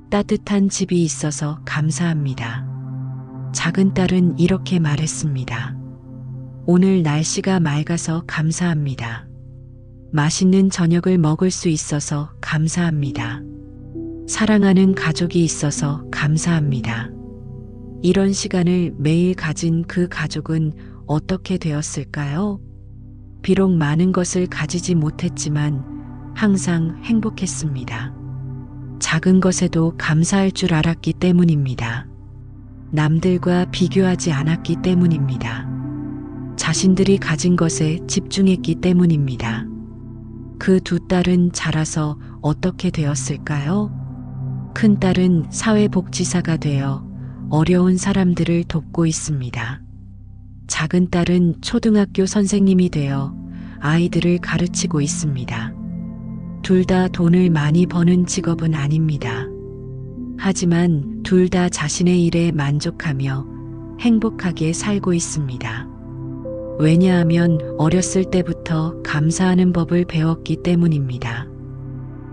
따뜻한 집이 있어서 감사합니다. 작은 딸은 이렇게 말했습니다. 오늘 날씨가 맑아서 감사합니다. 맛있는 저녁을 먹을 수 있어서 감사합니다. 사랑하는 가족이 있어서 감사합니다. 이런 시간을 매일 가진 그 가족은 어떻게 되었을까요? 비록 많은 것을 가지지 못했지만 항상 행복했습니다. 작은 것에도 감사할 줄 알았기 때문입니다. 남들과 비교하지 않았기 때문입니다. 자신들이 가진 것에 집중했기 때문입니다. 그 두 딸은 자라서 어떻게 되었을까요? 큰 딸은 사회복지사가 되어 어려운 사람들을 돕고 있습니다. 작은 딸은 초등학교 선생님이 되어 아이들을 가르치고 있습니다. 둘 다 돈을 많이 버는 직업은 아닙니다. 하지만 둘 다 자신의 일에 만족하며 행복하게 살고 있습니다. 왜냐하면 어렸을 때부터 감사하는 법을 배웠기 때문입니다.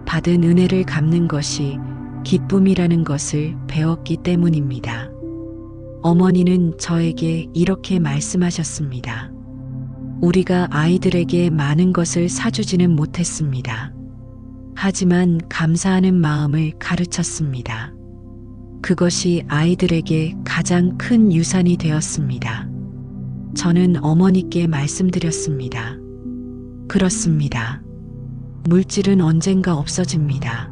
받은 은혜를 갚는 것이 기쁨이라는 것을 배웠기 때문입니다. 어머니는 저에게 이렇게 말씀하셨습니다. 우리가 아이들에게 많은 것을 사주지는 못했습니다. 하지만 감사하는 마음을 가르쳤습니다. 그것이 아이들에게 가장 큰 유산이 되었습니다. 저는 어머니께 말씀드렸습니다. 그렇습니다. 물질은 언젠가 없어집니다.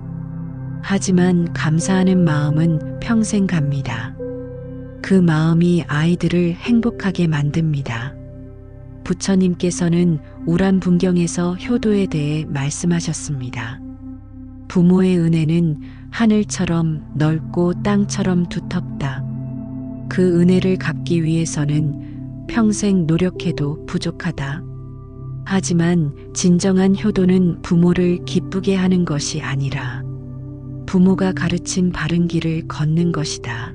하지만 감사하는 마음은 평생 갑니다. 그 마음이 아이들을 행복하게 만듭니다. 부처님께서는 우란분경에서 효도에 대해 말씀하셨습니다. 부모의 은혜는 하늘처럼 넓고 땅처럼 두텁다. 그 은혜를 갚기 위해서는 평생 노력해도 부족하다. 하지만 진정한 효도는 부모를 기쁘게 하는 것이 아니라 부모가 가르친 바른 길을 걷는 것이다.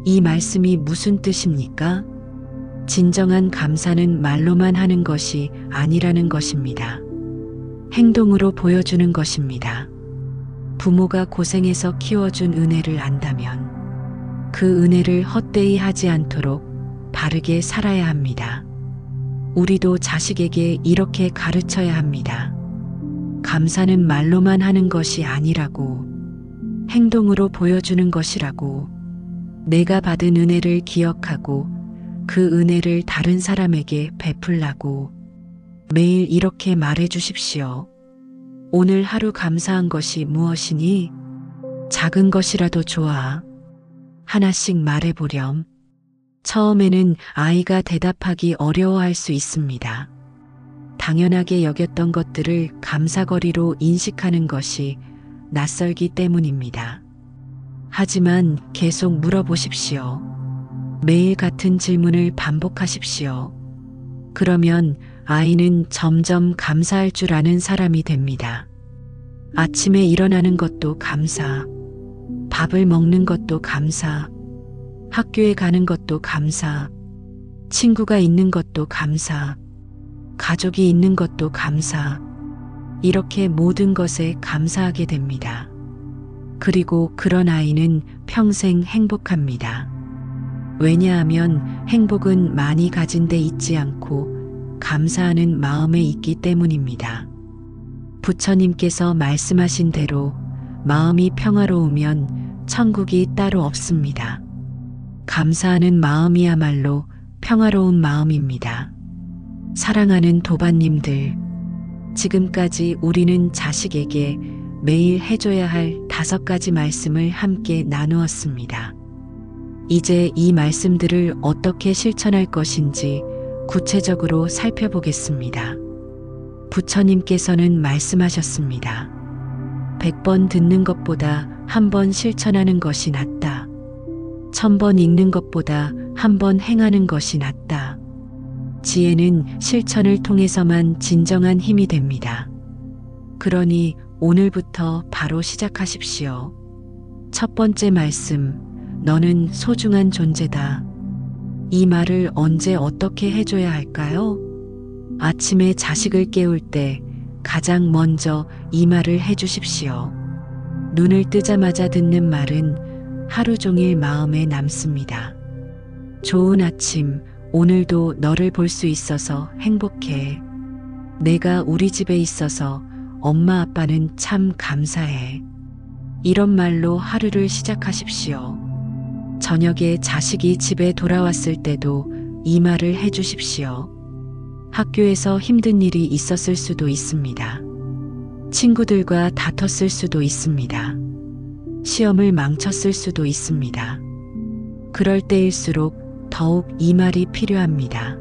이 말씀이 무슨 뜻입니까? 진정한 감사는 말로만 하는 것이 아니라는 것입니다. 행동으로 보여주는 것입니다. 부모가 고생해서 키워준 은혜를 안다면 그 은혜를 헛되이 하지 않도록 바르게 살아야 합니다. 우리도 자식에게 이렇게 가르쳐야 합니다. 감사는 말로만 하는 것이 아니라고, 행동으로 보여주는 것이라고, 내가 받은 은혜를 기억하고 그 은혜를 다른 사람에게 베풀라고 매일 이렇게 말해 주십시오. 오늘 하루 감사한 것이 무엇이니? 작은 것이라도 좋아. 하나씩 말해 보렴. 처음에는 아이가 대답하기 어려워할 수 있습니다. 당연하게 여겼던 것들을 감사거리로 인식하는 것이 낯설기 때문입니다. 하지만 계속 물어보십시오. 매일 같은 질문을 반복하십시오. 그러면 아이는 점점 감사할 줄 아는 사람이 됩니다. 아침에 일어나는 것도 감사, 밥을 먹는 것도 감사, 학교에 가는 것도 감사, 친구가 있는 것도 감사, 가족이 있는 것도 감사, 이렇게 모든 것에 감사하게 됩니다. 그리고 그런 아이는 평생 행복합니다. 왜냐하면 행복은 많이 가진 데 있지 않고 감사하는 마음에 있기 때문입니다. 부처님께서 말씀하신 대로 마음이 평화로우면 천국이 따로 없습니다. 감사하는 마음이야말로 평화로운 마음입니다. 사랑하는 도반님들, 지금까지 우리는 자식에게 매일 해줘야 할 5가지 말씀을 함께 나누었습니다. 이제 이 말씀들을 어떻게 실천할 것인지 구체적으로 살펴보겠습니다. 부처님께서는 말씀하셨습니다. 100번 듣는 것보다 1번 실천하는 것이 낫다. 1000번 읽는 것보다 1번 행하는 것이 낫다. 지혜는 실천을 통해서만 진정한 힘이 됩니다. 그러니 오늘부터 바로 시작하십시오. 첫 번째 말씀, 너는 소중한 존재다. 이 말을 언제 어떻게 해줘야 할까요? 아침에 자식을 깨울 때 가장 먼저 이 말을 해주십시오. 눈을 뜨자마자 듣는 말은 하루 종일 마음에 남습니다. 좋은 아침, 오늘도 너를 볼 수 있어서 행복해. 내가 우리 집에 있어서 엄마 아빠는 참 감사해. 이런 말로 하루를 시작하십시오. 저녁에 자식이 집에 돌아왔을 때도 이 말을 해주십시오. 학교에서 힘든 일이 있었을 수도 있습니다. 친구들과 다퉜을 수도 있습니다. 시험을 망쳤을 수도 있습니다. 그럴 때일수록 더욱 이 말이 필요합니다.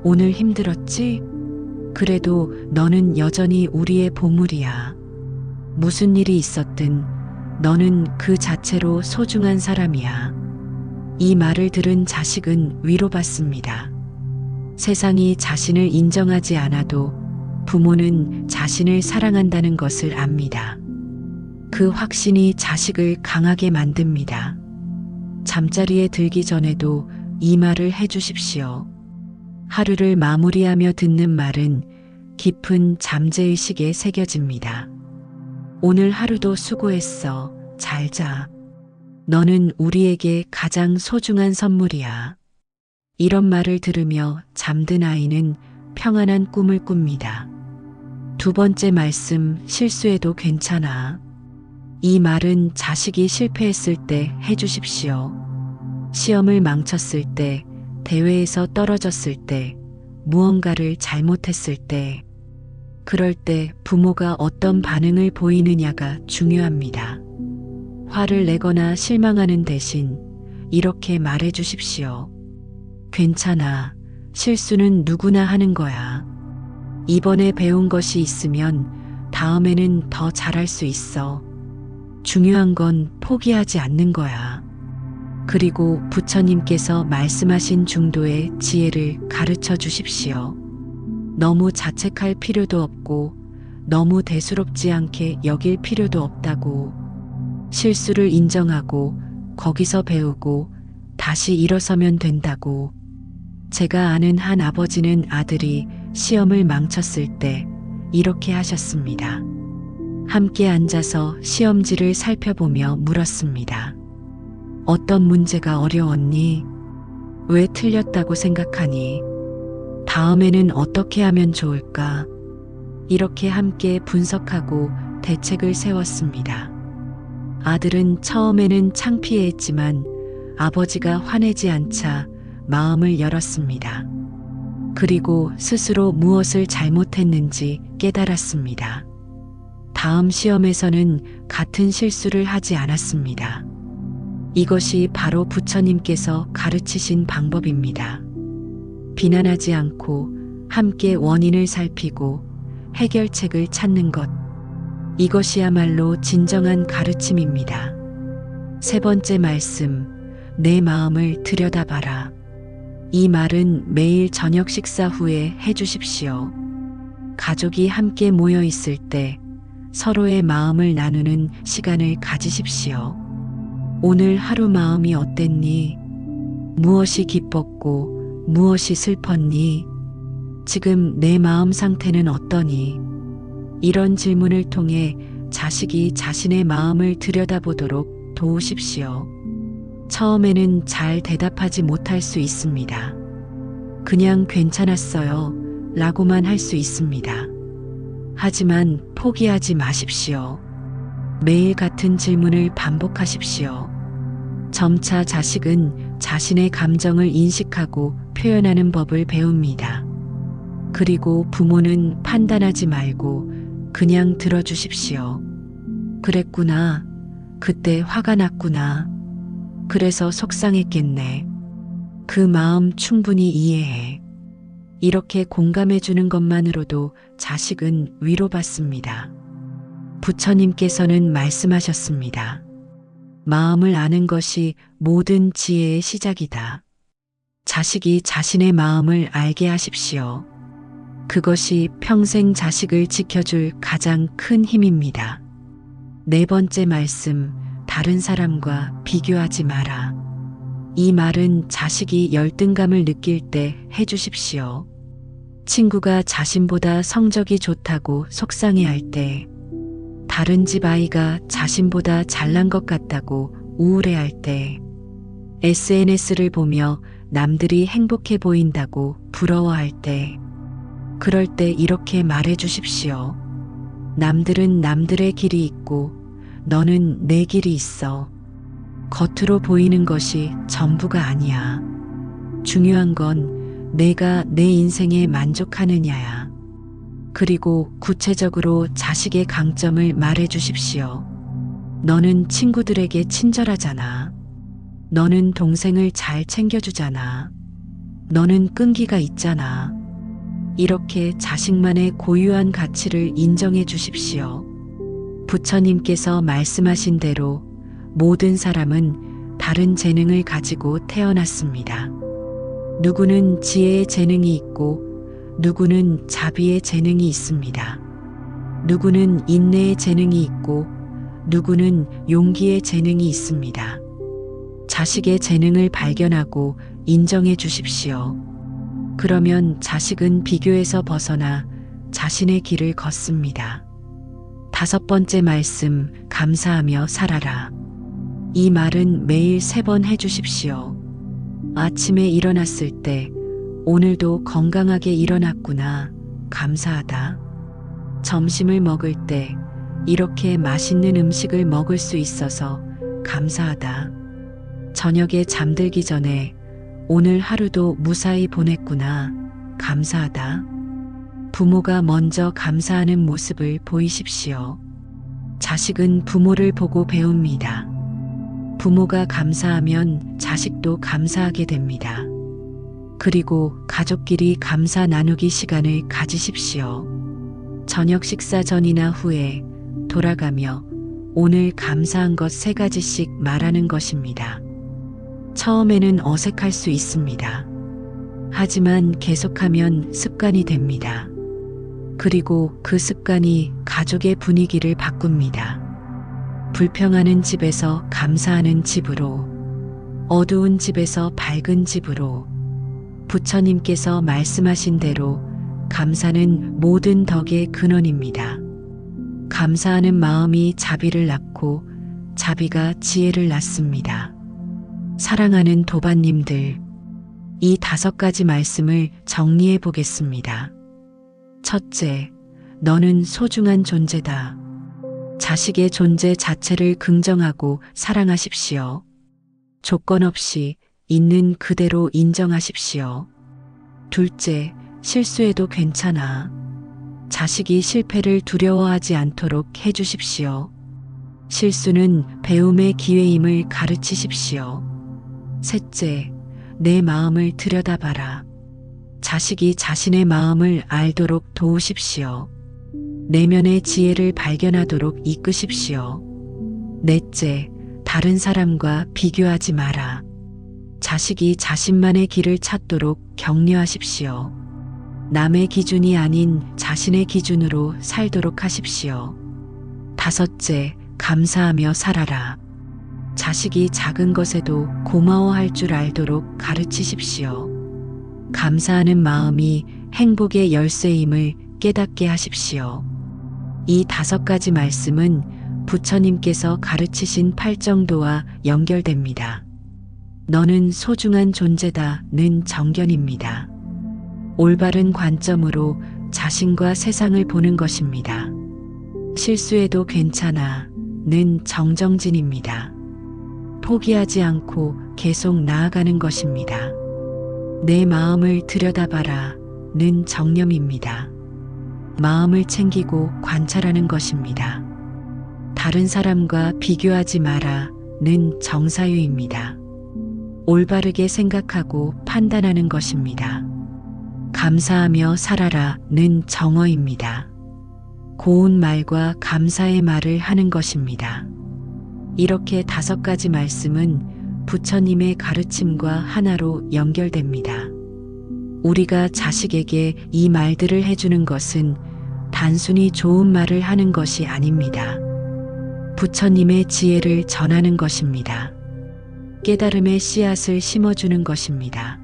오늘 힘들었지? 그래도 너는 여전히 우리의 보물이야. 무슨 일이 있었든 너는 그 자체로 소중한 사람이야. 이 말을 들은 자식은 위로받습니다. 세상이 자신을 인정하지 않아도 부모는 자신을 사랑한다는 것을 압니다. 그 확신이 자식을 강하게 만듭니다. 잠자리에 들기 전에도 이 말을 해주십시오. 하루를 마무리하며 듣는 말은 깊은 잠재의식에 새겨집니다. 오늘 하루도 수고했어. 잘 자. 너는 우리에게 가장 소중한 선물이야. 이런 말을 들으며 잠든 아이는 평안한 꿈을 꿉니다. 두 번째 말씀, 실수해도 괜찮아. 이 말은 자식이 실패했을 때 해주십시오. 시험을 망쳤을 때, 대회에서 떨어졌을 때, 무언가를 잘못했을 때, 그럴 때 부모가 어떤 반응을 보이느냐가 중요합니다. 화를 내거나 실망하는 대신 이렇게 말해 주십시오. 괜찮아. 실수는 누구나 하는 거야. 이번에 배운 것이 있으면 다음에는 더 잘할 수 있어. 중요한 건 포기하지 않는 거야. 그리고 부처님께서 말씀하신 중도의 지혜를 가르쳐 주십시오. 너무 자책할 필요도 없고 너무 대수롭지 않게 여길 필요도 없다고. 실수를 인정하고 거기서 배우고 다시 일어서면 된다고. 제가 아는 한 아버지는 아들이 시험을 망쳤을 때 이렇게 하셨습니다. 함께 앉아서 시험지를 살펴보며 물었습니다. 어떤 문제가 어려웠니? 왜 틀렸다고 생각하니? 다음에는 어떻게 하면 좋을까? 이렇게 함께 분석하고 대책을 세웠습니다. 아들은 처음에는 창피해했지만 아버지가 화내지 않자 마음을 열었습니다. 그리고 스스로 무엇을 잘못했는지 깨달았습니다. 다음 시험에서는 같은 실수를 하지 않았습니다. 이것이 바로 부처님께서 가르치신 방법입니다. 비난하지 않고 함께 원인을 살피고 해결책을 찾는 것. 이것이야말로 진정한 가르침입니다. 세 번째 말씀, 내 마음을 들여다봐라. 이 말은 매일 저녁 식사 후에 해주십시오. 가족이 함께 모여 있을 때 서로의 마음을 나누는 시간을 가지십시오. 오늘 하루 마음이 어땠니? 무엇이 기뻤고 무엇이 슬펐니? 지금 내 마음 상태는 어떠니? 이런 질문을 통해 자식이 자신의 마음을 들여다보도록 도우십시오. 처음에는 잘 대답하지 못할 수 있습니다. 그냥 괜찮았어요 라고만 할 수 있습니다. 하지만 포기하지 마십시오. 매일 같은 질문을 반복하십시오. 점차 자식은 자신의 감정을 인식하고 표현하는 법을 배웁니다. 그리고 부모는 판단하지 말고 그냥 들어주십시오. 그랬구나. 그때 화가 났구나. 그래서 속상했겠네. 그 마음 충분히 이해해. 이렇게 공감해주는 것만으로도 자식은 위로받습니다. 부처님께서는 말씀하셨습니다. 마음을 아는 것이 모든 지혜의 시작이다. 자식이 자신의 마음을 알게 하십시오. 그것이 평생 자식을 지켜줄 가장 큰 힘입니다. 네 번째 말씀, 다른 사람과 비교하지 마라. 이 말은 자식이 열등감을 느낄 때 해주십시오. 친구가 자신보다 성적이 좋다고 속상해할 때, 다른 집 아이가 자신보다 잘난 것 같다고 우울해할 때, SNS를 보며 남들이 행복해 보인다고 부러워할 때, 그럴 때 이렇게 말해 주십시오. 남들은 남들의 길이 있고 너는 내 길이 있어. 겉으로 보이는 것이 전부가 아니야. 중요한 건 내가 내 인생에 만족하느냐야. 그리고 구체적으로 자식의 강점을 말해 주십시오. 너는 친구들에게 친절하잖아. 너는 동생을 잘 챙겨주잖아. 너는 끈기가 있잖아. 이렇게 자식만의 고유한 가치를 인정해 주십시오. 부처님께서 말씀하신 대로 모든 사람은 다른 재능을 가지고 태어났습니다. 누구는 지혜의 재능이 있고 누구는 자비의 재능이 있습니다. 누구는 인내의 재능이 있고 누구는 용기의 재능이 있습니다. 자식의 재능을 발견하고 인정해 주십시오. 그러면 자식은 비교에서 벗어나 자신의 길을 걷습니다. 5번째 말씀, 감사하며 살아라. 이 말은 매일 3번 해주십시오. 아침에 일어났을 때 오늘도 건강하게 일어났구나. 감사하다. 점심을 먹을 때 이렇게 맛있는 음식을 먹을 수 있어서 감사하다. 저녁에 잠들기 전에 오늘 하루도 무사히 보냈구나. 감사하다. 부모가 먼저 감사하는 모습을 보이십시오. 자식은 부모를 보고 배웁니다. 부모가 감사하면 자식도 감사하게 됩니다. 그리고 가족끼리 감사 나누기 시간을 가지십시오. 저녁 식사 전이나 후에 돌아가며 오늘 감사한 것 3가지씩 말하는 것입니다. 처음에는 어색할 수 있습니다. 하지만 계속하면 습관이 됩니다. 그리고 그 습관이 가족의 분위기를 바꿉니다. 불평하는 집에서 감사하는 집으로, 어두운 집에서 밝은 집으로, 부처님께서 말씀하신 대로 감사는 모든 덕의 근원입니다. 감사하는 마음이 자비를 낳고 자비가 지혜를 낳습니다. 사랑하는 도반님들, 이 5가지 말씀을 정리해 보겠습니다. 첫째, 너는 소중한 존재다. 자식의 존재 자체를 긍정하고 사랑하십시오. 조건 없이 있는 그대로 인정하십시오. 둘째, 실수해도 괜찮아. 자식이 실패를 두려워하지 않도록 해주십시오. 실수는 배움의 기회임을 가르치십시오. 셋째, 내 마음을 들여다봐라. 자식이 자신의 마음을 알도록 도우십시오. 내면의 지혜를 발견하도록 이끄십시오. 넷째, 다른 사람과 비교하지 마라. 자식이 자신만의 길을 찾도록 격려하십시오. 남의 기준이 아닌 자신의 기준으로 살도록 하십시오. 5째, 감사하며 살아라. 자식이 작은 것에도 고마워할 줄 알도록 가르치십시오. 감사하는 마음이 행복의 열쇠임을 깨닫게 하십시오. 이 5가지 말씀은 부처님께서 가르치신 팔정도와 연결됩니다. 너는 소중한 존재다는 정견입니다. 올바른 관점으로 자신과 세상을 보는 것입니다. 실수해도 괜찮아는 정정진입니다. 포기하지 않고 계속 나아가는 것입니다. 내 마음을 들여다봐라는 정념입니다. 마음을 챙기고 관찰하는 것입니다. 다른 사람과 비교하지 마라는 정사유입니다. 올바르게 생각하고 판단하는 것입니다. 감사하며 살아라는 정어입니다. 고운 말과 감사의 말을 하는 것입니다. 이렇게 5가지 말씀은 부처님의 가르침과 하나로 연결됩니다. 우리가 자식에게 이 말들을 해주는 것은 단순히 좋은 말을 하는 것이 아닙니다. 부처님의 지혜를 전하는 것입니다. 깨달음의 씨앗을 심어주는 것입니다.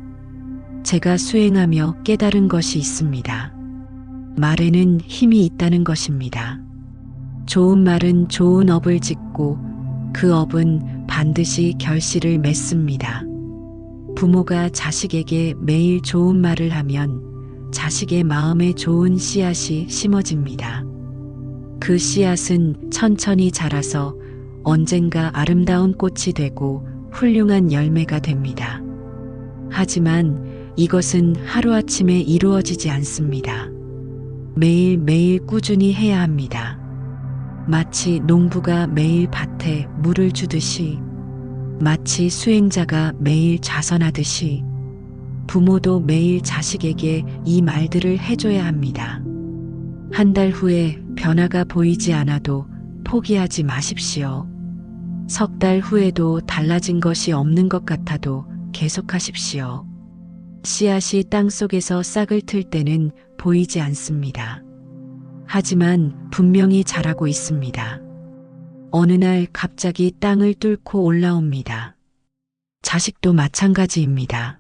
제가 수행하며 깨달은 것이 있습니다. 말에는 힘이 있다는 것입니다. 좋은 말은 좋은 업을 짓고 그 업은 반드시 결실을 맺습니다. 부모가 자식에게 매일 좋은 말을 하면 자식의 마음에 좋은 씨앗이 심어집니다. 그 씨앗은 천천히 자라서 언젠가 아름다운 꽃이 되고 훌륭한 열매가 됩니다. 하지만 이것은 하루아침에 이루어지지 않습니다. 매일매일 꾸준히 해야 합니다. 마치 농부가 매일 밭에 물을 주듯이, 마치 수행자가 매일 좌선하듯이 부모도 매일 자식에게 이 말들을 해줘야 합니다. 한 달 후에 변화가 보이지 않아도 포기하지 마십시오. 3달 후에도 달라진 것이 없는 것 같아도 계속하십시오. 씨앗이 땅속에서 싹을 틀 때는 보이지 않습니다. 하지만 분명히 자라고 있습니다. 어느 날 갑자기 땅을 뚫고 올라옵니다. 자식도 마찬가지입니다.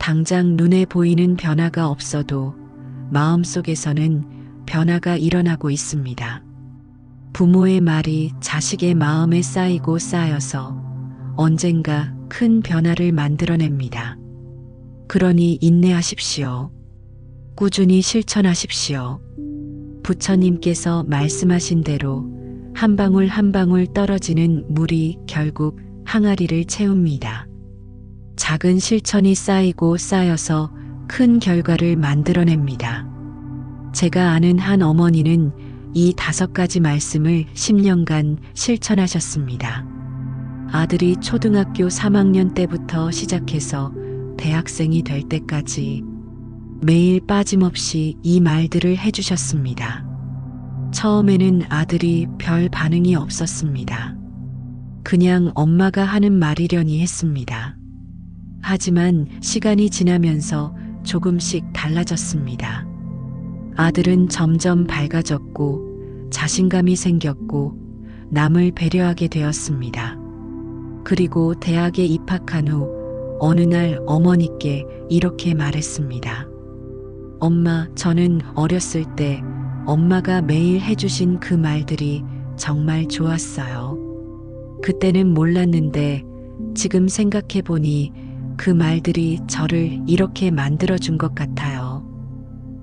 당장 눈에 보이는 변화가 없어도 마음속에서는 변화가 일어나고 있습니다. 부모의 말이 자식의 마음에 쌓이고 쌓여서 언젠가 큰 변화를 만들어냅니다. 그러니 인내하십시오. 꾸준히 실천하십시오. 부처님께서 말씀하신 대로 한 방울 한 방울 떨어지는 물이 결국 항아리를 채웁니다. 작은 실천이 쌓이고 쌓여서 큰 결과를 만들어냅니다. 제가 아는 한 어머니는 이 5가지 말씀을 10년간 실천하셨습니다. 아들이 초등학교 3학년 때부터 시작해서 대학생이 될 때까지 매일 빠짐없이 이 말들을 해주셨습니다. 처음에는 아들이 별 반응이 없었습니다. 그냥 엄마가 하는 말이려니 했습니다. 하지만 시간이 지나면서 조금씩 달라졌습니다. 아들은 점점 밝아졌고 자신감이 생겼고 남을 배려하게 되었습니다. 그리고 대학에 입학한 후 어느 날 어머니께 이렇게 말했습니다. 엄마, 저는 어렸을 때 엄마가 매일 해주신 그 말들이 정말 좋았어요. 그때는 몰랐는데 지금 생각해보니 그 말들이 저를 이렇게 만들어준 것 같아요.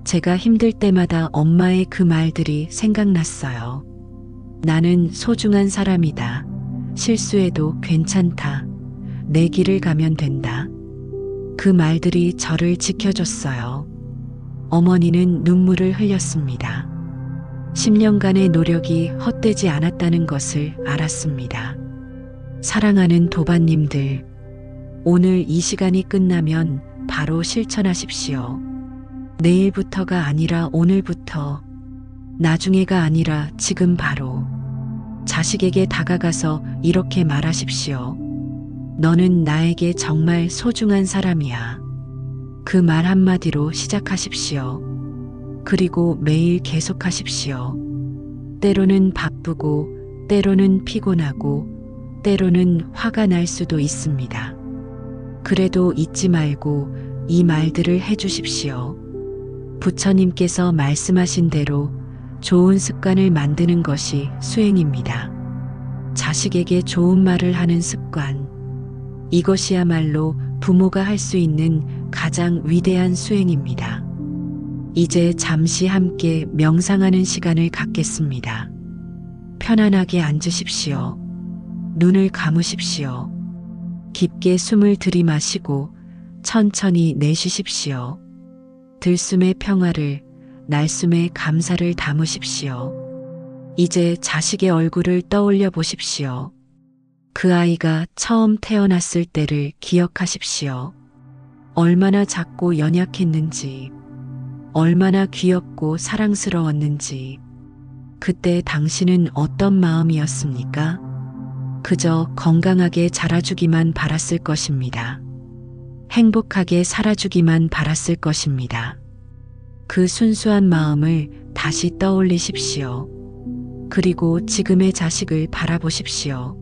제가 힘들 때마다 엄마의 그 말들이 생각났어요. 나는 소중한 사람이다. 실수해도 괜찮다. 내 길을 가면 된다. 그 말들이 저를 지켜줬어요. 어머니는 눈물을 흘렸습니다. 10년간의 노력이 헛되지 않았다는 것을 알았습니다. 사랑하는 도반님들, 오늘 이 시간이 끝나면 바로 실천하십시오. 내일부터가 아니라 오늘부터, 나중에가 아니라 지금 바로 자식에게 다가가서 이렇게 말하십시오. 너는 나에게 정말 소중한 사람이야. 그 말 한마디로 시작하십시오. 그리고 매일 계속하십시오. 때로는 바쁘고, 때로는 피곤하고, 때로는 화가 날 수도 있습니다. 그래도 잊지 말고 이 말들을 해주십시오. 부처님께서 말씀하신 대로 좋은 습관을 만드는 것이 수행입니다. 자식에게 좋은 말을 하는 습관. 이것이야말로 부모가 할 수 있는 가장 위대한 수행입니다. 이제 잠시 함께 명상하는 시간을 갖겠습니다. 편안하게 앉으십시오. 눈을 감으십시오. 깊게 숨을 들이마시고 천천히 내쉬십시오. 들숨의 평화를, 날숨의 감사를 담으십시오. 이제 자식의 얼굴을 떠올려 보십시오. 그 아이가 처음 태어났을 때를 기억하십시오. 얼마나 작고 연약했는지, 얼마나 귀엽고 사랑스러웠는지, 그때 당신은 어떤 마음이었습니까? 그저 건강하게 자라주기만 바랐을 것입니다. 행복하게 살아주기만 바랐을 것입니다. 그 순수한 마음을 다시 떠올리십시오. 그리고 지금의 자식을 바라보십시오.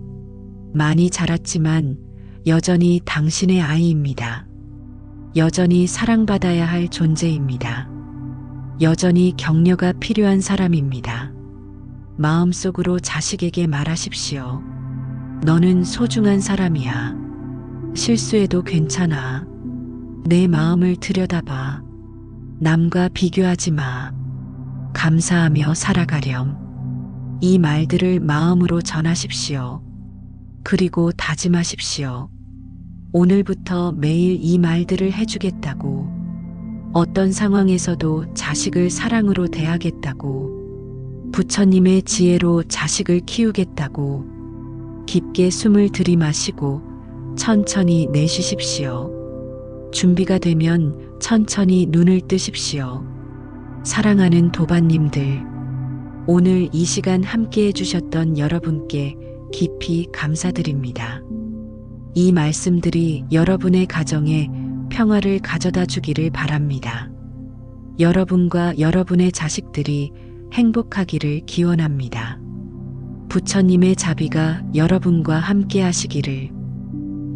많이 자랐지만 여전히 당신의 아이입니다. 여전히 사랑받아야 할 존재입니다. 여전히 격려가 필요한 사람입니다. 마음속으로 자식에게 말하십시오. 너는 소중한 사람이야. 실수해도 괜찮아. 내 마음을 들여다봐. 남과 비교하지 마. 감사하며 살아가렴. 이 말들을 마음으로 전하십시오. 그리고 다짐하십시오. 오늘부터 매일 이 말들을 해주겠다고. 어떤 상황에서도 자식을 사랑으로 대하겠다고. 부처님의 지혜로 자식을 키우겠다고. 깊게 숨을 들이마시고 천천히 내쉬십시오. 준비가 되면 천천히 눈을 뜨십시오. 사랑하는 도반님들, 오늘 이 시간 함께 해주셨던 여러분께 깊이 감사드립니다. 이 말씀들이 여러분의 가정에 평화를 가져다 주기를 바랍니다. 여러분과 여러분의 자식들이 행복하기를 기원합니다. 부처님의 자비가 여러분과 함께 하시기를.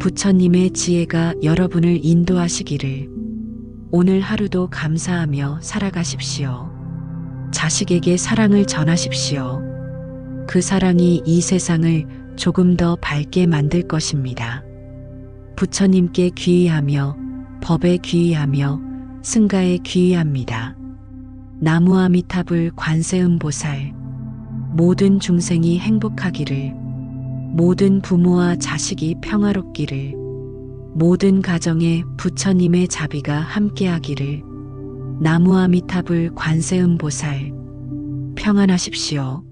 부처님의 지혜가 여러분을 인도하시기를. 오늘 하루도 감사하며 살아가십시오. 자식에게 사랑을 전하십시오. 그 사랑이 이 세상을 조금 더 밝게 만들 것입니다. 부처님께 귀의하며 법에 귀의하며 승가에 귀의합니다. 나무아미타불 관세음보살. 모든 중생이 행복하기를, 모든 부모와 자식이 평화롭기를, 모든 가정에 부처님의 자비가 함께하기를. 나무아미타불 관세음보살. 평안하십시오.